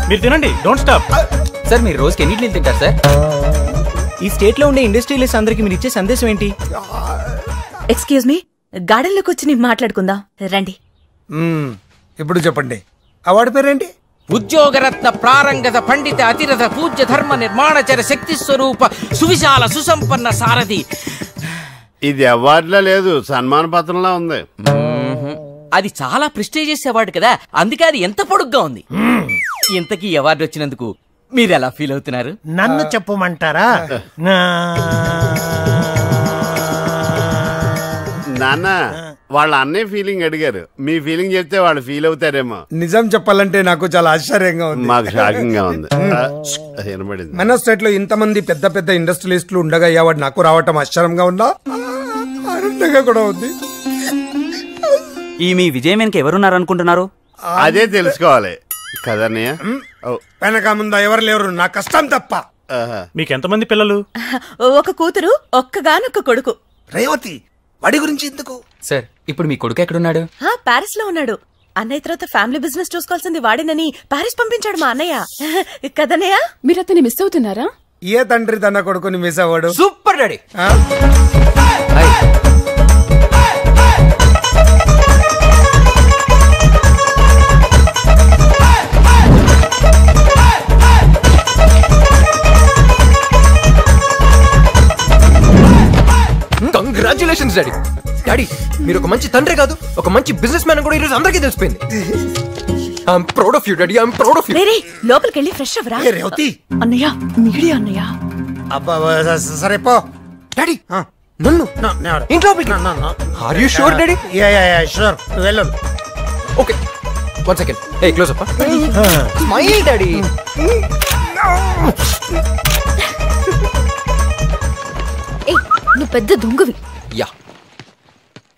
మీరు తినండి, డోంట్ స్టాప్. సార్ మీరు రోజుకి ఎన్ని ఇడ్లీలు తింటారు సార్? ఈ స్టేట్ లో ఉండే ఇండస్ట్రియలిస్ట్ అందరికి మీరు ఇచ్చే సందేశం ఏంటి? ఎక్స్క్యూజ్ మీ, గార్డెన్ లోకి వచ్చి మాట్లాడుకుందాం రండి. ఇప్పుడు చెప్పండి, అవార్డు పేరేంటి? ఉద్యోగరత్న ప్రారంగత పండిత అతిరథ పూజ్య ధర్మ నిర్మాణచర శక్తి స్వరూప సువిశాల సుసంపన్న సారథి. ఇది అవార్డులా లేదు, సన్మాన పత్రంలా ఉంది. అది చాలా ప్రెస్టీజియస్ అవార్డు కదా, అందుకే అది ఎంత పొడుగ్గా ఉంది. ఇంతకీ అవార్డు వచ్చినందుకు మీరు ఎలా ఫీల్ అవుతున్నారు? నన్ను చెప్పమంటారా? నాన్న, వాళ్ళ అన్నయ్య ఫీలింగ్ అడిగారు. మీ ఫీలింగ్ చెప్తే వాళ్ళు ఫీల్ అవుతారేమో. నిజం చెప్పాలంటే నాకు చాలా ఆశ్చర్యంగా ఉంది. మాకు షాకింగ్ గా ఉంది. మన స్టేట్ లో ఇంతమంది పెద్ద పెద్ద ఇండస్ట్రియలిస్టులు ఉండగా అవార్డు నాకు రావటం ఆశ్చర్యంగా ఉందా? ఆనందంగా కూడా ఉంది. ఈ మీ విజయం వెనక ఎవరున్నారనుకుంటున్నారు? అదే తెలుసుకోవాలి కదన్నయ్య. వెనక ముందా ఎవరు లేరు, నా కష్టం తప్ప. మీకు ఎంతమంది పిల్లలు? ఒక కూతురు, ఒక్కగానొక్క కొడుకు. రేవతి, వాడి గురించి ఎందుకు? సార్ ఇప్పుడు మీ కొడుకు ఎక్కడున్నాడు? పారిస్ లో ఉన్నాడు. అన్నయ్య తర్వాత ఫ్యామిలీ బిజినెస్ చూసుకోవాల్సింది వాడినని పారిస్ పంపించాడు మా అన్నయ్య. కదన్నయ్య, మీరు అతన్ని మిస్ అవుతున్నారా? ఏ తండ్రి తన కొడుకుని మిస్ అవ్వడు? Super daddy. Congratulations daddy. Daddy మీరు ఒక మంచి తండ్రి కాదు, ఒక మంచి బిజినెస్ మ్యాన్ కూడా ఈరోజు అందరికీ తెలిసిపోయింది. I'm proud of you daddy, I'm proud of you. లోపలికి వెళ్ళి ఫ్రెష్ అవ్వరా. అన్నయ్య, మీడియా అన్నయ్య. అబ్బా సరే పో. డాడీ నన్ను ఇంట్లో are you sure daddy? Sure, వెళ్ళు. Okay, 1 second. A close up. Smile daddy. నువ్వు పెద్ద దొంగవి. యా.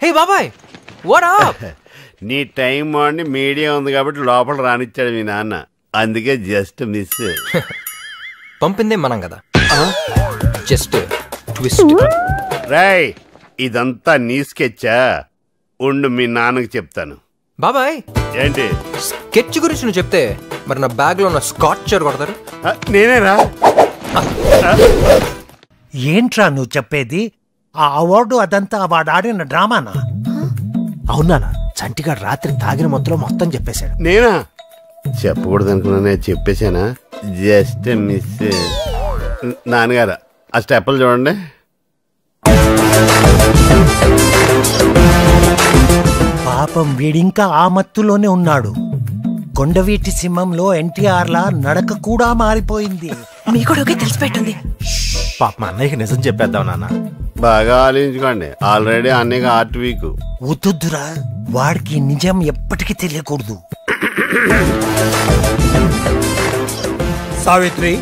హే బాబాయ్, వాట్ అప్? నీ టైం బాగుండి మీడియా ఉంది కాబట్టి లోపల రానిచ్చాడు మీ నాన్న, అందుకే జస్ట్ మిస్. పంపిందే మనం కదా, జస్ట్ ట్విస్ట్. రాయ్, ఇదంతా నీ స్కెచ్చా? ఉండు మీ నాన్నకి చెప్తాను. బాబాయ్ ఏంటి స్కెచ్ గురించి నువ్వు చెప్తే మరి నా బ్యాగ్ లో ఉన్న స్కాచర్ కొడతారు. నేనేరా? ఏంట్రా నువ్వు చెప్పేది? ఆ అవార్డు అదంతా వాడు ఆడిన డ్రామానా? అవునా? చంటిగాడు రాత్రి తాగిన మొత్తం చెప్పేశాడు. నేనా? చెప్పకూడదు అనుకున్నా, చెప్పేశానా? Just miss. నాన్నగారు ఆ స్టెప్పులు చూడండి. పాపం వీడింకా ఆ మత్తులోనే ఉన్నాడు. కొండవీటి సింహంలో ఎన్టీఆర్ లా నడక కూడా మారిపోయింది. మీ కూడా తెలిసిపెట్టుంది. పాప మా అన్నయ్యకి నిజం చెప్పేద్దాం నాన్న. బాగా ఆలోచించుకోండి, ఆల్రెడీ అన్నయ్యకి ఆర్ట్ వీక్. వద్దురా, వాడికి నిజం ఎప్పటికీ తెలియకూడదు. సావిత్రి,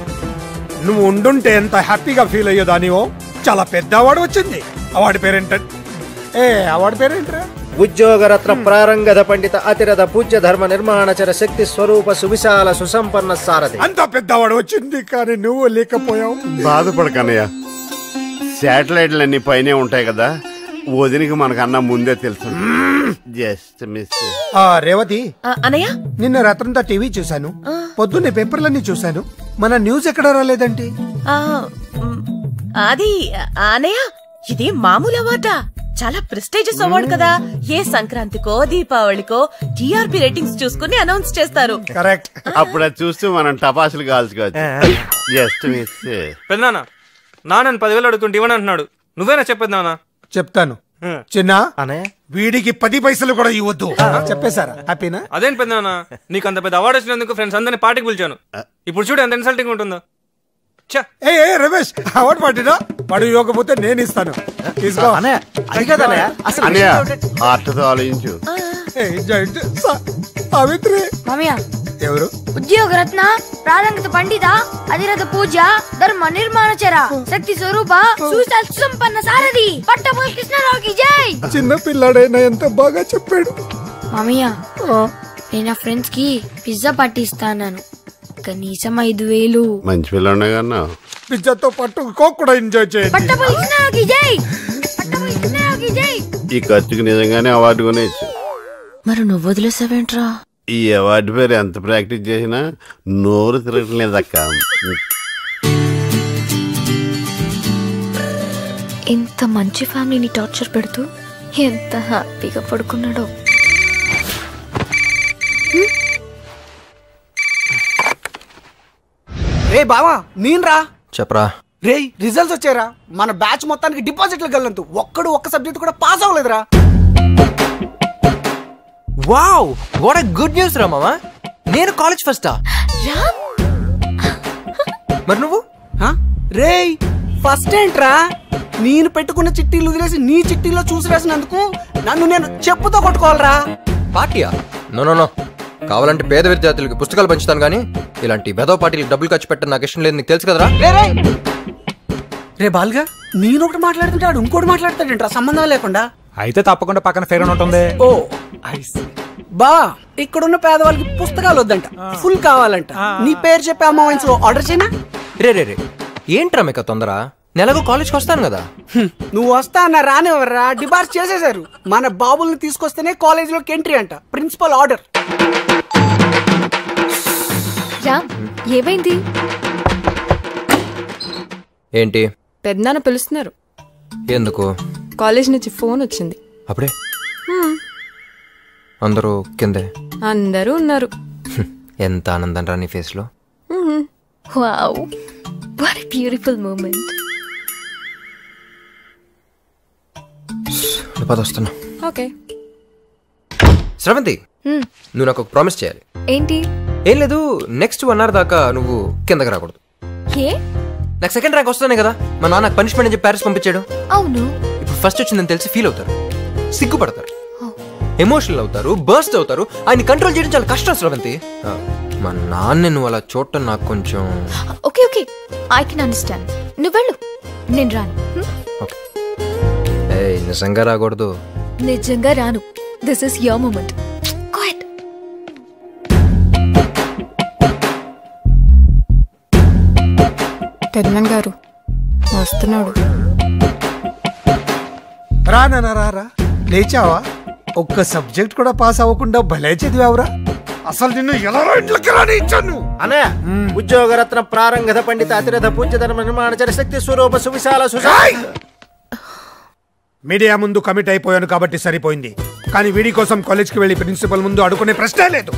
నువ్వు ఉండుంటే ఎంత హ్యాపీగా ఫీల్ అయ్యేదానివో. చాలా పెద్ద అవార్డు వచ్చింది. అవార్డు పేరేంట? అవార్డు పేరేంట్రా? ఉద్యోగరత్న ప్రారంగధ పండిత అతిరథ పూజ్య ధర్మ నిర్మాణచర శక్తి స్వరూప సువిశాల సుసంపన్న సారథి. అంత పెద్ద అవార్డు వచ్చింది, కానీ నువ్వు లేకపోయావు. బాధపడకన్నయ్య, శాటిలైట్లన్నీ పైనే ఉంటాయి కదా, వదినికి మనకన్నా ముందే తెలుసు. Just miss. రేవతి, అనయ్య నిన్న రాత్రంతా టీవీ చూశాను, పొద్దున్నే పేపర్లన్నీ చూశాను. మన న్యూస్ ఎక్కడ రాలేదంటే? అది అనయ్య, ఇది మామూలు అవార్డా? చాలా ప్రెస్టీజియస్ అవార్డు కదా. ఏ సంక్రాంతికో దీపావళికో టీఆర్పీ రేటింగ్స్ చూసుకుని అనౌన్స్ చేస్తారు. కరెక్ట్. అప్పుడు అది చూస్తూ మనం టపాసులు కాల్చుకోవచ్చు. Just miss. పెద్దనాన్న, నాన్న 10,000 అడుగుతుంటే ఇవ్వని అంటున్నాడు. నువ్వేనా చెప్పేది నాన్న? చెప్తాను చిన్న. వీడికి 10 పైసలు కూడా ఇవ్వద్దు. చెప్పేశారా? హ్యాపీనా? అదేంటి పెద్దనాన్న, నీకు అంత పెద్ద అవార్డు వచ్చినందుకు ఫ్రెండ్స్ అందరినీ పార్టీకి పిలిచాను. ఇప్పుడు చూడు ఎంత ఇన్సల్టింగ్ ఉంటుందో. రమేష్, అవార్డు పార్టీనా? వాడు ఇవ్వకపోతే నేను ఇస్తాను. తీసుకో. ఆలోచించు. సావిత్రి ఎవరు? ఉద్యోగరత్న ప్రారంగత పండిత అధిరథ పూజ ధర్మ నిర్మాణచర శక్తి స్వరూప సువిశాల సుసంపన్న సారథి పట్టభూమి కృష్ణారావుకి జై. చిన్న పిల్లాడైనా ఎంత బాగా చెప్పాడు. మామయ్య, నేను నా ఫ్రెండ్స్ కి పిజ్జా పార్టీ ఇస్తాను. కనీసం 5,000. మంచి పిల్లనే కన్నా. పిజ్జాతో పాటు కోక్ కూడా ఎంజాయ్ చేయండి. పట్టభూమి కృష్ణారావుకి జై. పట్టభూమి కృష్ణారావుకి జై. ఈ ఖర్చుకి నిజంగానే అవార్డు కొనేచ్చు. మరి నువ్వు వదిలేసావేంట్రా? ఈ అవార్డు పేరు ఎంత ప్రాక్టీస్ చేసినా నోరు తిరగట్లేదక్క. ఇంత మంచి ఫ్యామిలీని టార్చర్ పెడుతూ ఎంత హ్యాపీగా పడుకున్నాడో. రే బావా, నేనురా. చెప్పరా. రే, రిజల్ట్స్ వచ్చారా? మన బ్యాచ్ మొత్తానికి డిపాజిట్లు గల్లంతు. ఒక్క సబ్జెక్ట్ కూడా పాస్ అవ్వలేదురా. Wow, what a good news రా మామా. నేను కాలేజ్ ఫస్టా? మరి నువ్వు? రే, ఫస్ట్ ఏంట్రా? నేను పెట్టుకున్న చిట్టీలు వదిలేసి నీ చిట్టీలో చూసి రాసినందుకు నన్ను నేను చెప్పుతో కొట్టుకోవాలరా. పార్టీయా? నో, కావాలంటే పేద విద్యార్థులకి పుస్తకాలు పంచుతాను, కానీ ఇలాంటి బెదవ పార్టీలకు డబ్బులు ఖర్చు పెట్టడం నాకు ఇష్టం లేదు. నీకు తెలుసు కదరా. రే బాల్గా, నేను ఒకటి మాట్లాడుతుంటే ఆడు ఇంకోటి మాట్లాడతాడంట్రా, సంబంధం లేకుండా. అయితే తప్పకుండా పక్కన ఫేర్ ఉంటుంది. ఓ బా, ఇక్కడున్న పేదవాళ్ళకి పుస్తకాలు వద్దంట, ఫుల్ కావాలంట. నీ పేరు చెప్పి అమౌంట్స్ ఆర్డర్ చేయనా? రే, ఏంట్రా మీకు తొందర? నెలకు కాలేజ్కి వస్తాను కదా. నువ్వు వస్తా అన్న రానివ్వరా, డిబార్స్ చేసేశారు. మన బాబుల్ని తీసుకొస్తేనే కాలేజీలోకి ఎంట్రీ అంట, ప్రిన్సిపల్ ఆర్డర్. రామ్, ఏమైంది? ఏంటి? పెద్దనాన్న పిలుస్తున్నారు. ఎందుకు? కాలేజ్ నుంచి ఫోన్ వచ్చింది. అప్పుడే అందరూ కిందే? అందరూ ఉన్నారు. ఎంత ఆనందం రా నీ ఫేస్ లో. Wow, what a beautiful moment. వస్తున్నా. ఓకే. శ్రవంతి, నువ్వు నాకు ఒక ప్రామిస్ చేయాలి. ఏంటి? ఏం లేదు, నెక్స్ట్ 1 hour దాకా నువ్వు కిందకి రాకూడదు. నాకు సెకండ్ ర్యాంక్ వస్తానే కదా మా నాన్న పనిష్మెంట్ అని చెప్పి ప్యారిస్ పంపించాడు. అవును. ఇప్పుడు ఫస్ట్ వచ్చిందని తెలిసి ఫీల్ అవుతారు, సిగ్గుపడతారు, ఎమోషనల్ అవుతారు, బర్స్ట్ అవుతారు. ఆయన కంట్రోల్ చేయడం చాలా కష్టం శ్రవంతి. మా నాన్న నువ్వు అలా చూడటం నాకు కొంచెం. Okay, I can understand. నువ్వు వెళ్ళు, నేను రాను. నిజంగా రాకూడదు. నిజంగా రాను. This is your moment. పెద్దనాన్న గారు వస్తున్నాడు. రా, లేచావా? ఒక్క సబ్జెక్ట్ కూడా పాస్ అవ్వకుండా భలే చదివావురా. అసలు నిన్ను ఎలా ఇంట్లోకి రానిచ్చాను? అన్నయ్య ఉద్యోగరత్న ప్రారంగధ పండిత అతిరథ పూజ్య ధర్మ నిర్మాణచర శక్తి స్వరూప సువిశాల మీడియా ముందు కమిట్ అయిపోయాను కాబట్టి సరిపోయింది. కానీ వీడి కోసం కాలేజ్కి వెళ్ళి ప్రిన్సిపల్ ముందు అడుకునే ప్రశ్నే లేదు.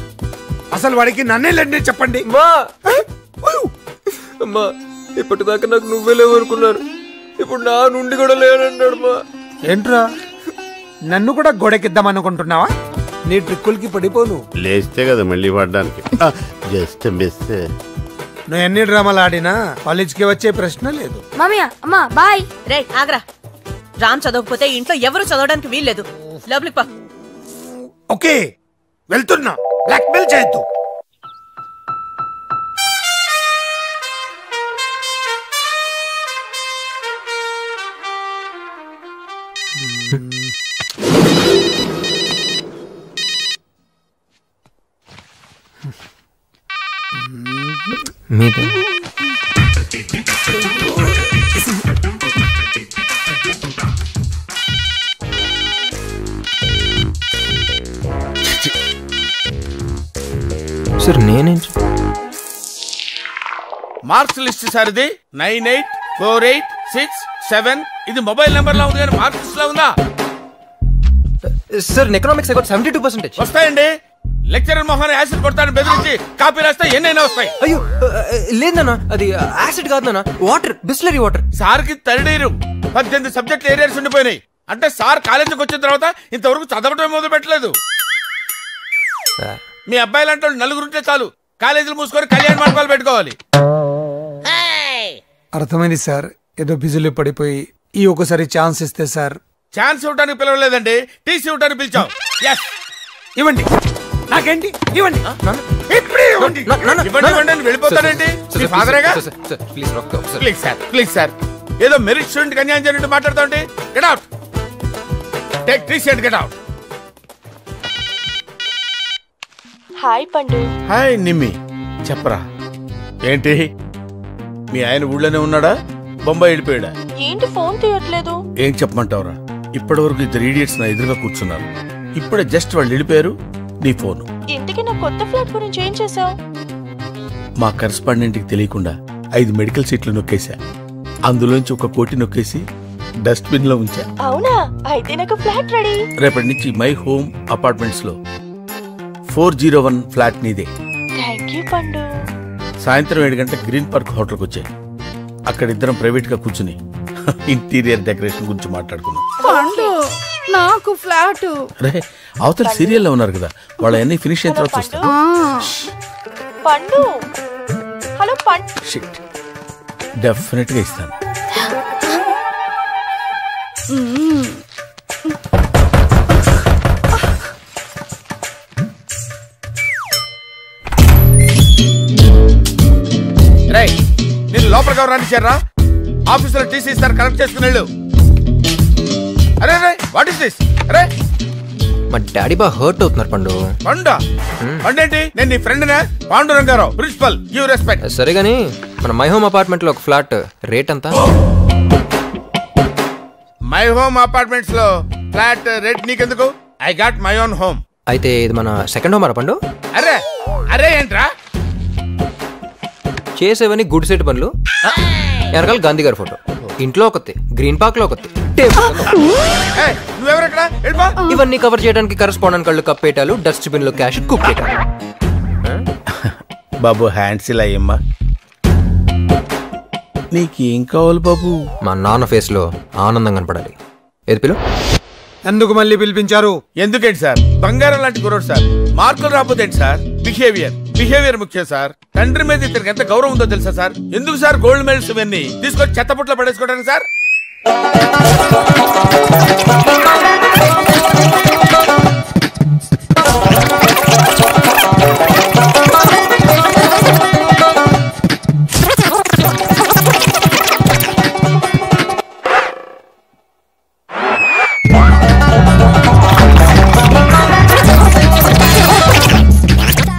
అసలు వాడికి నన్నే లేండి చెప్పండి. అమ్మా ఇప్పటిదాకా నాకు నువ్వే లేవనుకున్నాను, ఇప్పుడు నా నుండి కూడా లేనన్నాడు. మా ఏంట్రా నన్ను కూడా గోడకిద్దాం అనుకుంటున్నావా? నీ ట్రిక్కులకి పడిపోను. లేస్తే కదా మళ్ళీ పడ్డానికి. Just miss. నువ్వు ఎన్ని డ్రామాలు ఆడినా కాలేజ్కి వచ్చే ప్రశ్న లేదు. మమ్మీ అమ్మా బాయ్. రే ఆగ్రా, రామ్ చదవకపోతే ఇంట్లో ఎవరు చదవడానికి వీల్లేదు. లోపలికి పో. ఓకే వెళ్తున్నా, బ్లాక్మెయిల్ చేయొద్దు. మీదే సార్ నేనేం మార్క్స్ లిస్ట్ సార్ ఇది 984867. ఇది మొబైల్ నెంబర్ లా ఉంది కానీ మార్క్స్ లిస్ట్ లా ఉందా? సార్ ఎకనామిక్స్ 72% వస్తాయండి. లెక్చరర్ మొహాన్ని యాసిడ్ కొడతాను బెదిరించి కాపీ రాస్తే ఎన్నైనా వస్తాయి. అయ్యో లేదన్నా, అది యాసిడ్ కాదు నాన్న, వాటర్, బిస్లరీ వాటర్. సార్ కి థర్డ్ ఇయర్ 18 సబ్జెక్టులు ఏరియాస్ ఉండిపోయినాయి. అంటే సార్ కాలేజీకి వచ్చిన తర్వాత ఇంతవరకు చదవటం మొదలు పెట్టలేదు. మీ అబ్బాయి లాంటి వాళ్ళు నలుగురుంటే చాలు, కాలేజీలు మూసుకొని కళ్యాణ మండపాలు పెట్టుకోవాలి. అర్థమైంది సార్, ఏదో బిజీలో పడిపోయి ఈ ఒకసారి ఛాన్స్ ఇస్తే సార్. ఛాన్స్ ఇవ్వడానికి పిలవలేదండి, టీసీ ఇవ్వడానికి పిలిచాం. ఇవ్వండి, నాకేంటి ఇవ్వండి. వెళ్ళిపోతానండి. ప్లీజ్ సార్, ఏదో మెరిట్ స్టూడెంట్ అన్యాయం జరిగినట్టు మాట్లాడుతాండి. Get out, take TC and get out. Hi Pandu. Hi Nimmi, చెప్పరా ఏంటి? మీ ఆయన ఊళ్ళోనే ఉన్నాడా, బొంబాయి వెళ్ళిపోయాడా? ఏంటి ఫోన్ తీయట్లేదు? ఏం చెప్పమంటావురా, ఇప్పటి వరకు ఇద్దరు ఈడియట్స్ నా ఎదురుగా కూర్చున్నారు. ఇప్పుడే జస్ట్ వాళ్ళు వెళ్ళిపోయారు, నీ ఫోన్. ఇంతకీ నా కొత్త ఫ్లాట్ గురించి ఏం చేసావు? మా కరెస్పాండెంట్ కి తెలియకుండా 5 మెడికల్ సీట్లు నొక్కేసా. అందులోంచి 1 కోటి నొక్కేసి డస్ట్ బిన్ లో ఉంచా. అవునా? అయితే నాకు ఫ్లాట్ రెడీ. రేపటి నుంచి మై హోమ్ అపార్ట్మెంట్స్ లో 401 ఫ్లాట్ నీదే. థాంక్యూ పండు. సాయంత్రం 7 గంటల గ్రీన్ పార్క్ హోటల్కి వచ్చాయి. అక్కడ ఇద్దరం ప్రైవేట్ గా కూర్చుని ఇంటీరియర్ డెకరేషన్ గురించి మాట్లాడుకున్నాం. పండు నాకు ఫ్లాట్. రే అవతల సీరియల్లో ఉన్నారు కదా, వాళ్ళ అన్ని ఫినిష్ అయిన తర్వాత చూస్తాను. పండు హలో పండు. షిట్, డెఫినెట్ గా ఇస్తాను. నేను లోపలికి ఎవరు రానిచ్చారా? ఆఫీసులో టీసీ ఇస్తారు, కరెక్ట్ చేసుకుని వెళ్ళు. అరే రే వాట్ ఇస్ దిస్? అరే మా డాడీ బాగా హర్ట్ అవుతున్నారు. పండు పండేంటి? నేను నీ ఫ్రెండ్ నే, పాండురంగారావు, ప్రిన్సిపల్. Give respect. సరే గానీ మన మై హోమ్ అపార్ట్మెంట్ లో ఒక ఫ్లాట్ రేట్ ఎంత? మై హోమ్ అపార్ట్మెంట్స్ లో ఫ్లాట్ రేట్ నీకెందుకు? I got my own home. అయితే ఇది మన సెకండ్ హోమ్ అరా పండు? అరే అరే ఏంట్రా చేసేవని గుడ్ సెట్ పనులు. వెనకాల గాంధీ గారి ఫోటో, ఇంట్లో ఒకటి, గ్రీన్ పార్క్ లో ఒకటి, ఇవన్నీ కవర్ చేయడానికి కరెస్పాండెంట్ కళ్ళు కప్పేటాలు, డస్ట్ బిన్ లో క్యాష్ కుప్పేటాలు. బాబు హ్యాండ్స్ ఇలా అయ్యమ్మా. నీకేం కావాలి బాబు? మా నాన్న ఫేస్ లో ఆనందం కనపడాలి. ఏది పిలు? ఎందుకు మళ్ళీ పిలిపించారు? ఎందుకేంటి సార్, బంగారం లాంటి కుర్రోడు సార్. మార్కులు రాకపోతే ఏంటి సార్? బిహేవియర్ ముఖ్యం సార్. తండ్రి మీద ఇతనికి ఎంత గౌరవం ఉందో తెలుసా సార్? ఎందుకు సార్ గోల్డ్ మెడల్స్ ఇవన్నీ తీసుకొచ్చి చెత్తపుట్లో పడేసుకోవడానికి సార్?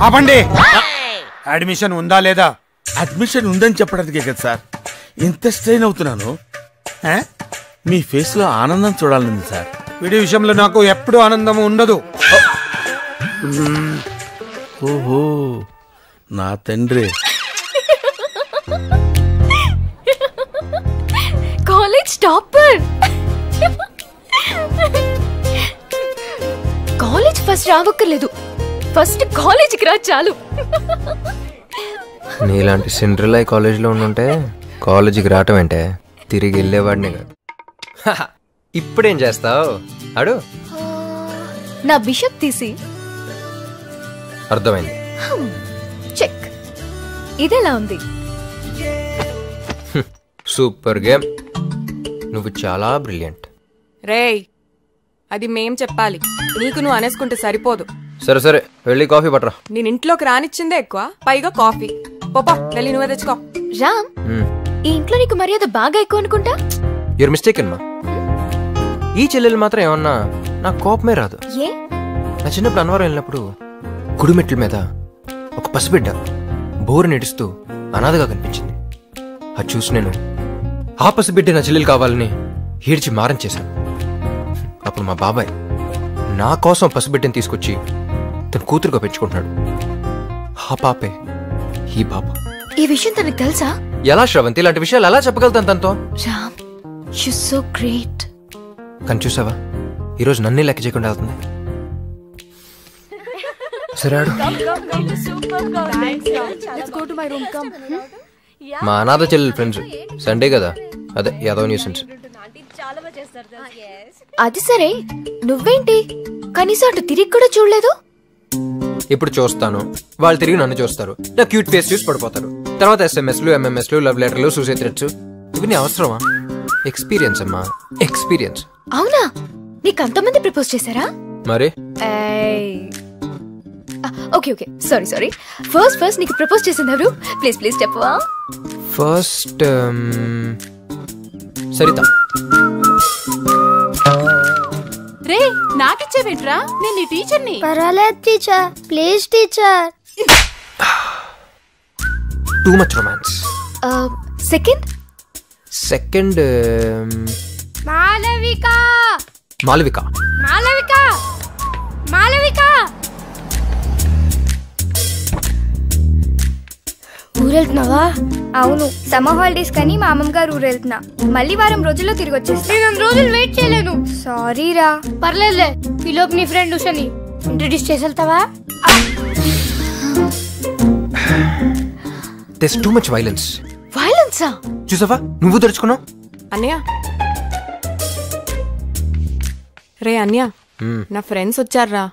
ఆపండి. అడ్మిషన్ ఉందా లేదా? అడ్మిషన్ ఉందని చెప్పడానికే కదా సార్ ఇంత స్ట్రెయిన్ అవుతున్నాను. మీ ఫేస్ లో ఆనందం చూడాలని సార్. వీడి విషయంలో నాకు ఎప్పుడు ఆనందం ఉండదు. ఓహో నా తండ్రి. College topper. కాలేజ్ ఫస్ట్ రావక్కర్లేదు, ఫస్ట్ కాలేజీకి రా చాలు. నీలాంటి సిండ్రిల్లా కాలేజీలో ఉండుంటే కాలేజీకి రావటం అంటే తిరిగి వెళ్ళేవాడిని కాదు. ఇప్పుడేం చేస్తావు అడు? నా బిషప్ తీసి. అర్థమైంది. చెక్. ఇదెలా ఉంది? Super game. నువ్వు చాలా బ్రిలియంట్. రేయ్, అది మేం చెప్పాలి, నీకు నువ్వు అనేసుకుంటే సరిపోదు. సరే సరే వెళ్ళి కాఫీ పట్టరా. నేను ఇంట్లోకి రానిచ్చిందే ఎక్కువ, పైగా కాఫీ. పోపా వెళ్ళి నువ్వే తెచ్చుకో. రామ్, ఈ ఇంట్లో నీకు మర్యాద బాగా ఎక్కువ అనుకుంటా. యూర్ మిస్టేక్ అమ్మా. ఈ చెల్లెలు మాత్రం ఏమన్నా నాకు కోపమే రాదు. ఏ? నా చిన్నప్పుడు అన్నవరం వెళ్ళినప్పుడు గుడిమెట్ల మీద ఒక పసిబిడ్డ బోరు నిడుస్తూ అనాథగా కనిపించింది. అది చూసి నేను ఆ పసిబిడ్డ నా చెల్లెలు కావాలని ఏడ్చి మారం చేశాను. అప్పుడు మా బాబాయ్ నా కోసం పసిబిడ్డని తీసుకొచ్చి తన కూతురుగా పెంచుకుంటున్నాడు. ఆ పాపే ఈ పాప. ఈ విషయం తనకు తెలుసా? ఎలా శ్రవంతి, ఇలాంటి విషయాలు ఎలా చెప్పగలుగుతాను తనతో? Ram, you so great. కానీ చూసావా, ఈరోజు నన్నే లెక్క చేయకుండా వెళ్తుంది. సరే మా అనాథ చెల్లెలు ఫ్రెండ్స్ సండే కదా, అదే యాదవ్ న్యూసెన్స్. అది సరే, నువ్వేంటి కనీసం అటు తిరిగి కూడా చూడలేదు? ఇప్పుడు చూస్తాను, వాళ్ళు తిరిగి నన్ను చూస్తారు, నా క్యూట్ ఫేస్ చూసి పడిపోతారు. తర్వాత SMS లు, MMS లు, లవ్ లెటర్లు, సూసైడ్ థ్రెట్స్. ఇవన్నీ అవసరమా? ఎక్స్పీరియన్స్ అమ్మా, ఎక్స్పీరియన్స్. అవునా? నీకు అంతమంది ప్రపోజ్ చేశారా? మరి okay okay, sorry sorry. First నీకు ప్రపోజ్ చేసింది ఎవరు? ప్లీజ్ ప్లీజ్ చెప్పవా? ఫస్ట్ సరిత. రే, నాకిచ్చేవేంట్రా? నేను నీ టీచర్ని. పర్వాలేదు teacher, please teacher. Too much romance. Second Malavika. Malavika. Malavika. Malavika. ఊరెళ్తున్నావా? అవును, సమ్మర్ హాలిడేస్ కానీ మా అమ్మమ్మ గారు ఊరెళ్తున్నా. మళ్ళీ వారం రోజుల్లో తిరిగి వచ్చేస్తా. నేను రోజులు వెయిట్ చేయలేను. సారీ రా. పర్లేదులే, ఈలోపు నీ ఫ్రెండ్ ఉషని ఇంట్రడ్యూస్ చేసి వెళ్తావా? There's too much violence. వైలెన్సా? చూసావా, నువ్వు తెరుచుకున్నావు. అన్నయ్య, రే అన్నయ్య, నా ఫ్రెండ్స్ వచ్చారా.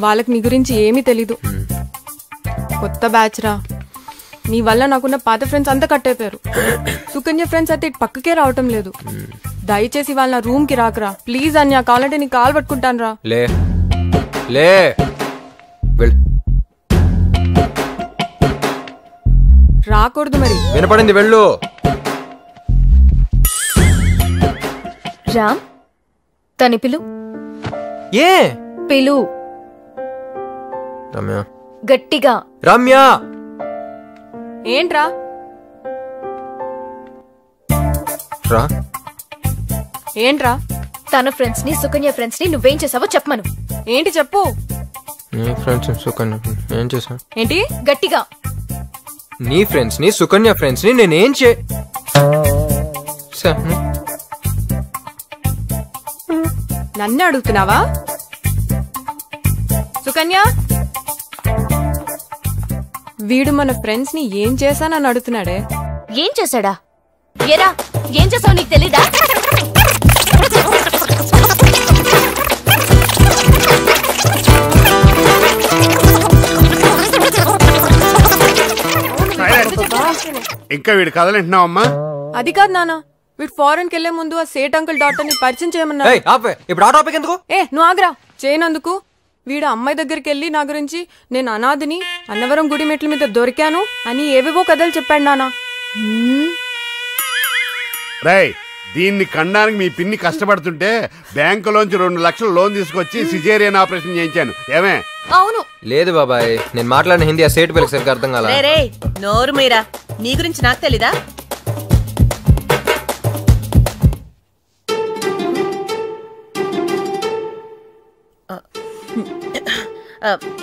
వాళ్ళకి నీ గురించి ఏమీ తెలీదు. కొత్త బ్యాచ్ రా. నీ వల్ల నాకున్న పాత ఫ్రెండ్స్ అంతా కట్టయిపోయారు. సుకన్య ఫ్రెండ్స్ అయితే ఇటు పక్కకే రావటం లేదు. దయచేసి వాళ్ళ నా రూమ్ కి రాకరా ప్లీజ్. అన్నయ్య, కావాలంటే నీ కాల్ పట్టుకుంటాను రా. లే లే వెళ్ళు. రాకూడదు మరి. వినపడింది, వెళ్ళు. రామ్, తని పిలు. ఏ పిలు రమ్య. గట్టిగా. రమ్య. ఏంట్రా? రా. ఏంట్రా? తన ఫ్రెండ్స్ ని, సుకన్య ఫ్రెండ్స్ ని నువ్వేం చేసావో చెప్పమను. ఏంటి చెప్పు. నీ ఫ్రెండ్స్ సుకన్య ఏం చేసా? ఏంటి? గట్టిగా. నీ ఫ్రెండ్స్ ని, సుకన్య ఫ్రెండ్స్ ని నేనేం చే నన్నే అడుగుతున్నావా? సుకన్య, వీడు మన ఫ్రెండ్స్ ని ఏం చేశానని అడుగుతున్నాడే. ఏం చేశాడా? ఏరా, ఏం చేసావు నీకు తెలీదా? ఇంకా వీడు కదలంటున్నావమ్మా? అది కాదు నాన్న, వీడు ఫారెన్ కి వెళ్లే ముందు ఆ సేట్ అంకుల్ డాక్టర్ ని పరిచయం చేయమన్నా. ఇప్పుడు ఆ టాపిక్ ఎందుకు? నువ్వు ఆగ్రా. చేయనందుకు వీడు అమ్మాయి దగ్గరికి వెళ్ళి నా గురించి నేను అనాథిని, అన్నవరం గుడి మెట్ల మీద దొరికాను అని ఏవేవో కథలు చెప్పాడు నాన్న. రేయ్, దీన్ని కనడానికి మీ పిన్ని కష్టపడుతుంటే బ్యాంకులోంచి 2 లక్షలు లోన్ తీసుకొచ్చి సిజేరియన్ ఆపరేషన్ చేయించాను. ఏమే? అవును. లేదు బాబాయ్, నేను మాట్లాడిన హిందీ ఆ సేట్ పిల్లకి సరిగ్గా అర్థం కాల. నోరు మీరా, నీ గురించి నాకు తెలీదా?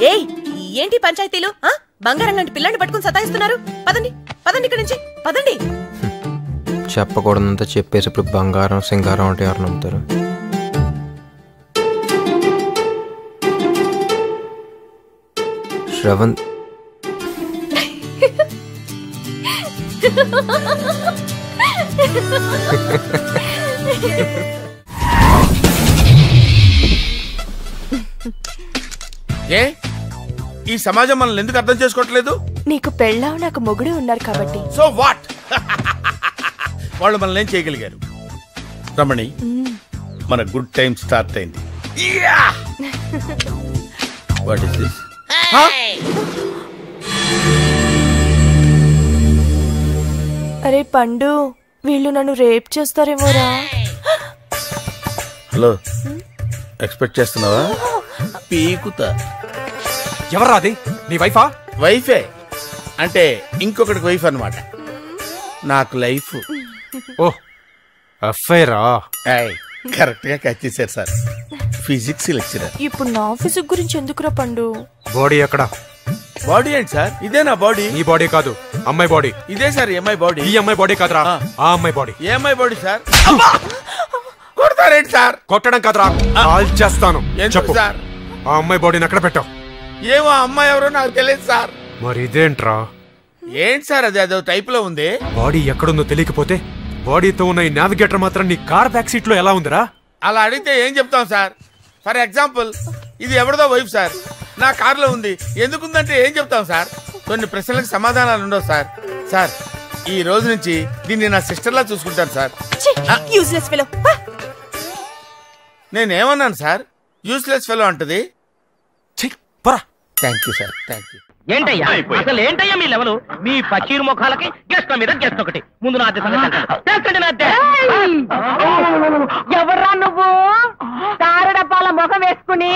ఏయ్ ఏంటి పంచాయతీలు? బంగారం లాంటి పిల్లని పట్టుకుని సతాయిస్తున్నారు. పదండి పదండి ఇక్కడి నుంచి పదండి. చెప్పకూడదంతా చెప్పేసి ఇప్పుడు బంగారం సింగారం అంటే ఎవరు నమ్ముతారు? శ్రవణ్ ఏ ఈ సమాజం మనల్ని ఎందుకు అర్థం చేసుకోవట్లేదు? నీకు పెళ్ళాం నాకు మొగుడు ఉన్నారు కాబట్టి. So what? వాళ్ళు మనల్ని ఏం చేయగలిగారు? రమణి, మన గుడ్ టైం స్టార్ట్ అయింది. What is this? అరే పండు, వీళ్ళు నన్ను రేప్ చేస్తారేమోరా. హలో, ఎక్స్పెక్ట్ చేస్తున్నావా? పీకుతా. ఎవరు అది? నీ వైఫా? వైఫే అంటే ఇంకొకటికి వైఫ్ అన్నమాట. నాకు లైఫ్. ఓ అఫైరా? కరెక్ట్ గా క్యాచ్ చేశారు సార్. Physics lecturer. ఇప్పుడు నా ఫిజిక్స్ గురించి ఎందుకురా పండు? బాడీ ఎక్కడ? బాడీ ఏంటి సార్? ఇదే నా బాడీ. ఈ బాడీ కాదు, అమ్మాయి బాడీ. ఇదే సార్ అమ్మాయి బాడీ. ఈ అమ్మాయి బాడీ కాదురా, ఆ అమ్మాయి బాడీ. ఏ అమ్మాయి బాడీ సార్? కొడతారేంటి సార్? కొట్టడం కాదురా, కాల్ చేస్తాను. చెప్పు సార్, ఆ అమ్మాయి బాడీని ఎక్కడ పెట్టావు? ఏమో అమ్మాయి ఎవరో నాకు తెలియదు సార్. మరి ఇదేంట్రా? ఏంటి సార్ అది? అదో టైప్ లో ఉంది. బాడీ ఎక్కడుందో తెలియకపోతే బాడీతో ఉన్న ఈ నావిగేటర్ మాత్రం నీ కార్ బ్యాక్ సీట్ లో ఎలా ఉందిరా? అలా అడిగితే ఏం చెప్తాం సార్? ఫర్ ఎగ్జాంపుల్, ఇది ఎవరిదో వైఫ్ సార్, నా కారులో ఉంది. ఎందుకుందంటే ఏం చెప్తాం సార్? కొన్ని ప్రశ్నలకు సమాధానాలు ఉండవు సార్. సార్, ఈ రోజు నుంచి దీన్ని నా సిస్టర్ లా చూసుకుంటాను సార్. Useless fellow. నేనేమన్నాను సార్? యూస్లెస్ ఫెలో అంటది. Thank you sir, thank you. ఏంటయ్యా అసలు ఏంటయ్యా మీ లెవెల్? మీ పచ్చీరు ముఖాలకి గెస్ట్ మీద గెస్ట్ ఒకటి. ముందు నా ఎవర్రా నువ్వు? తారడపాల ముఖం వేసుకుని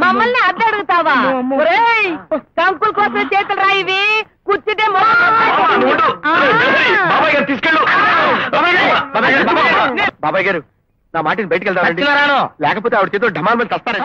మమ్మల్ని అద్దె అడుగుతావా? కంకుల కోసం చేతులు రా ఇవి. కూర్చుంటే తీసుకెళ్ళు. బాబాయ్ గారు, నా మాటిని బయటకు వెళ్తాను, లేకపోతే ఆవిడ చేతులు ఢమాల్ మీద తస్తారా?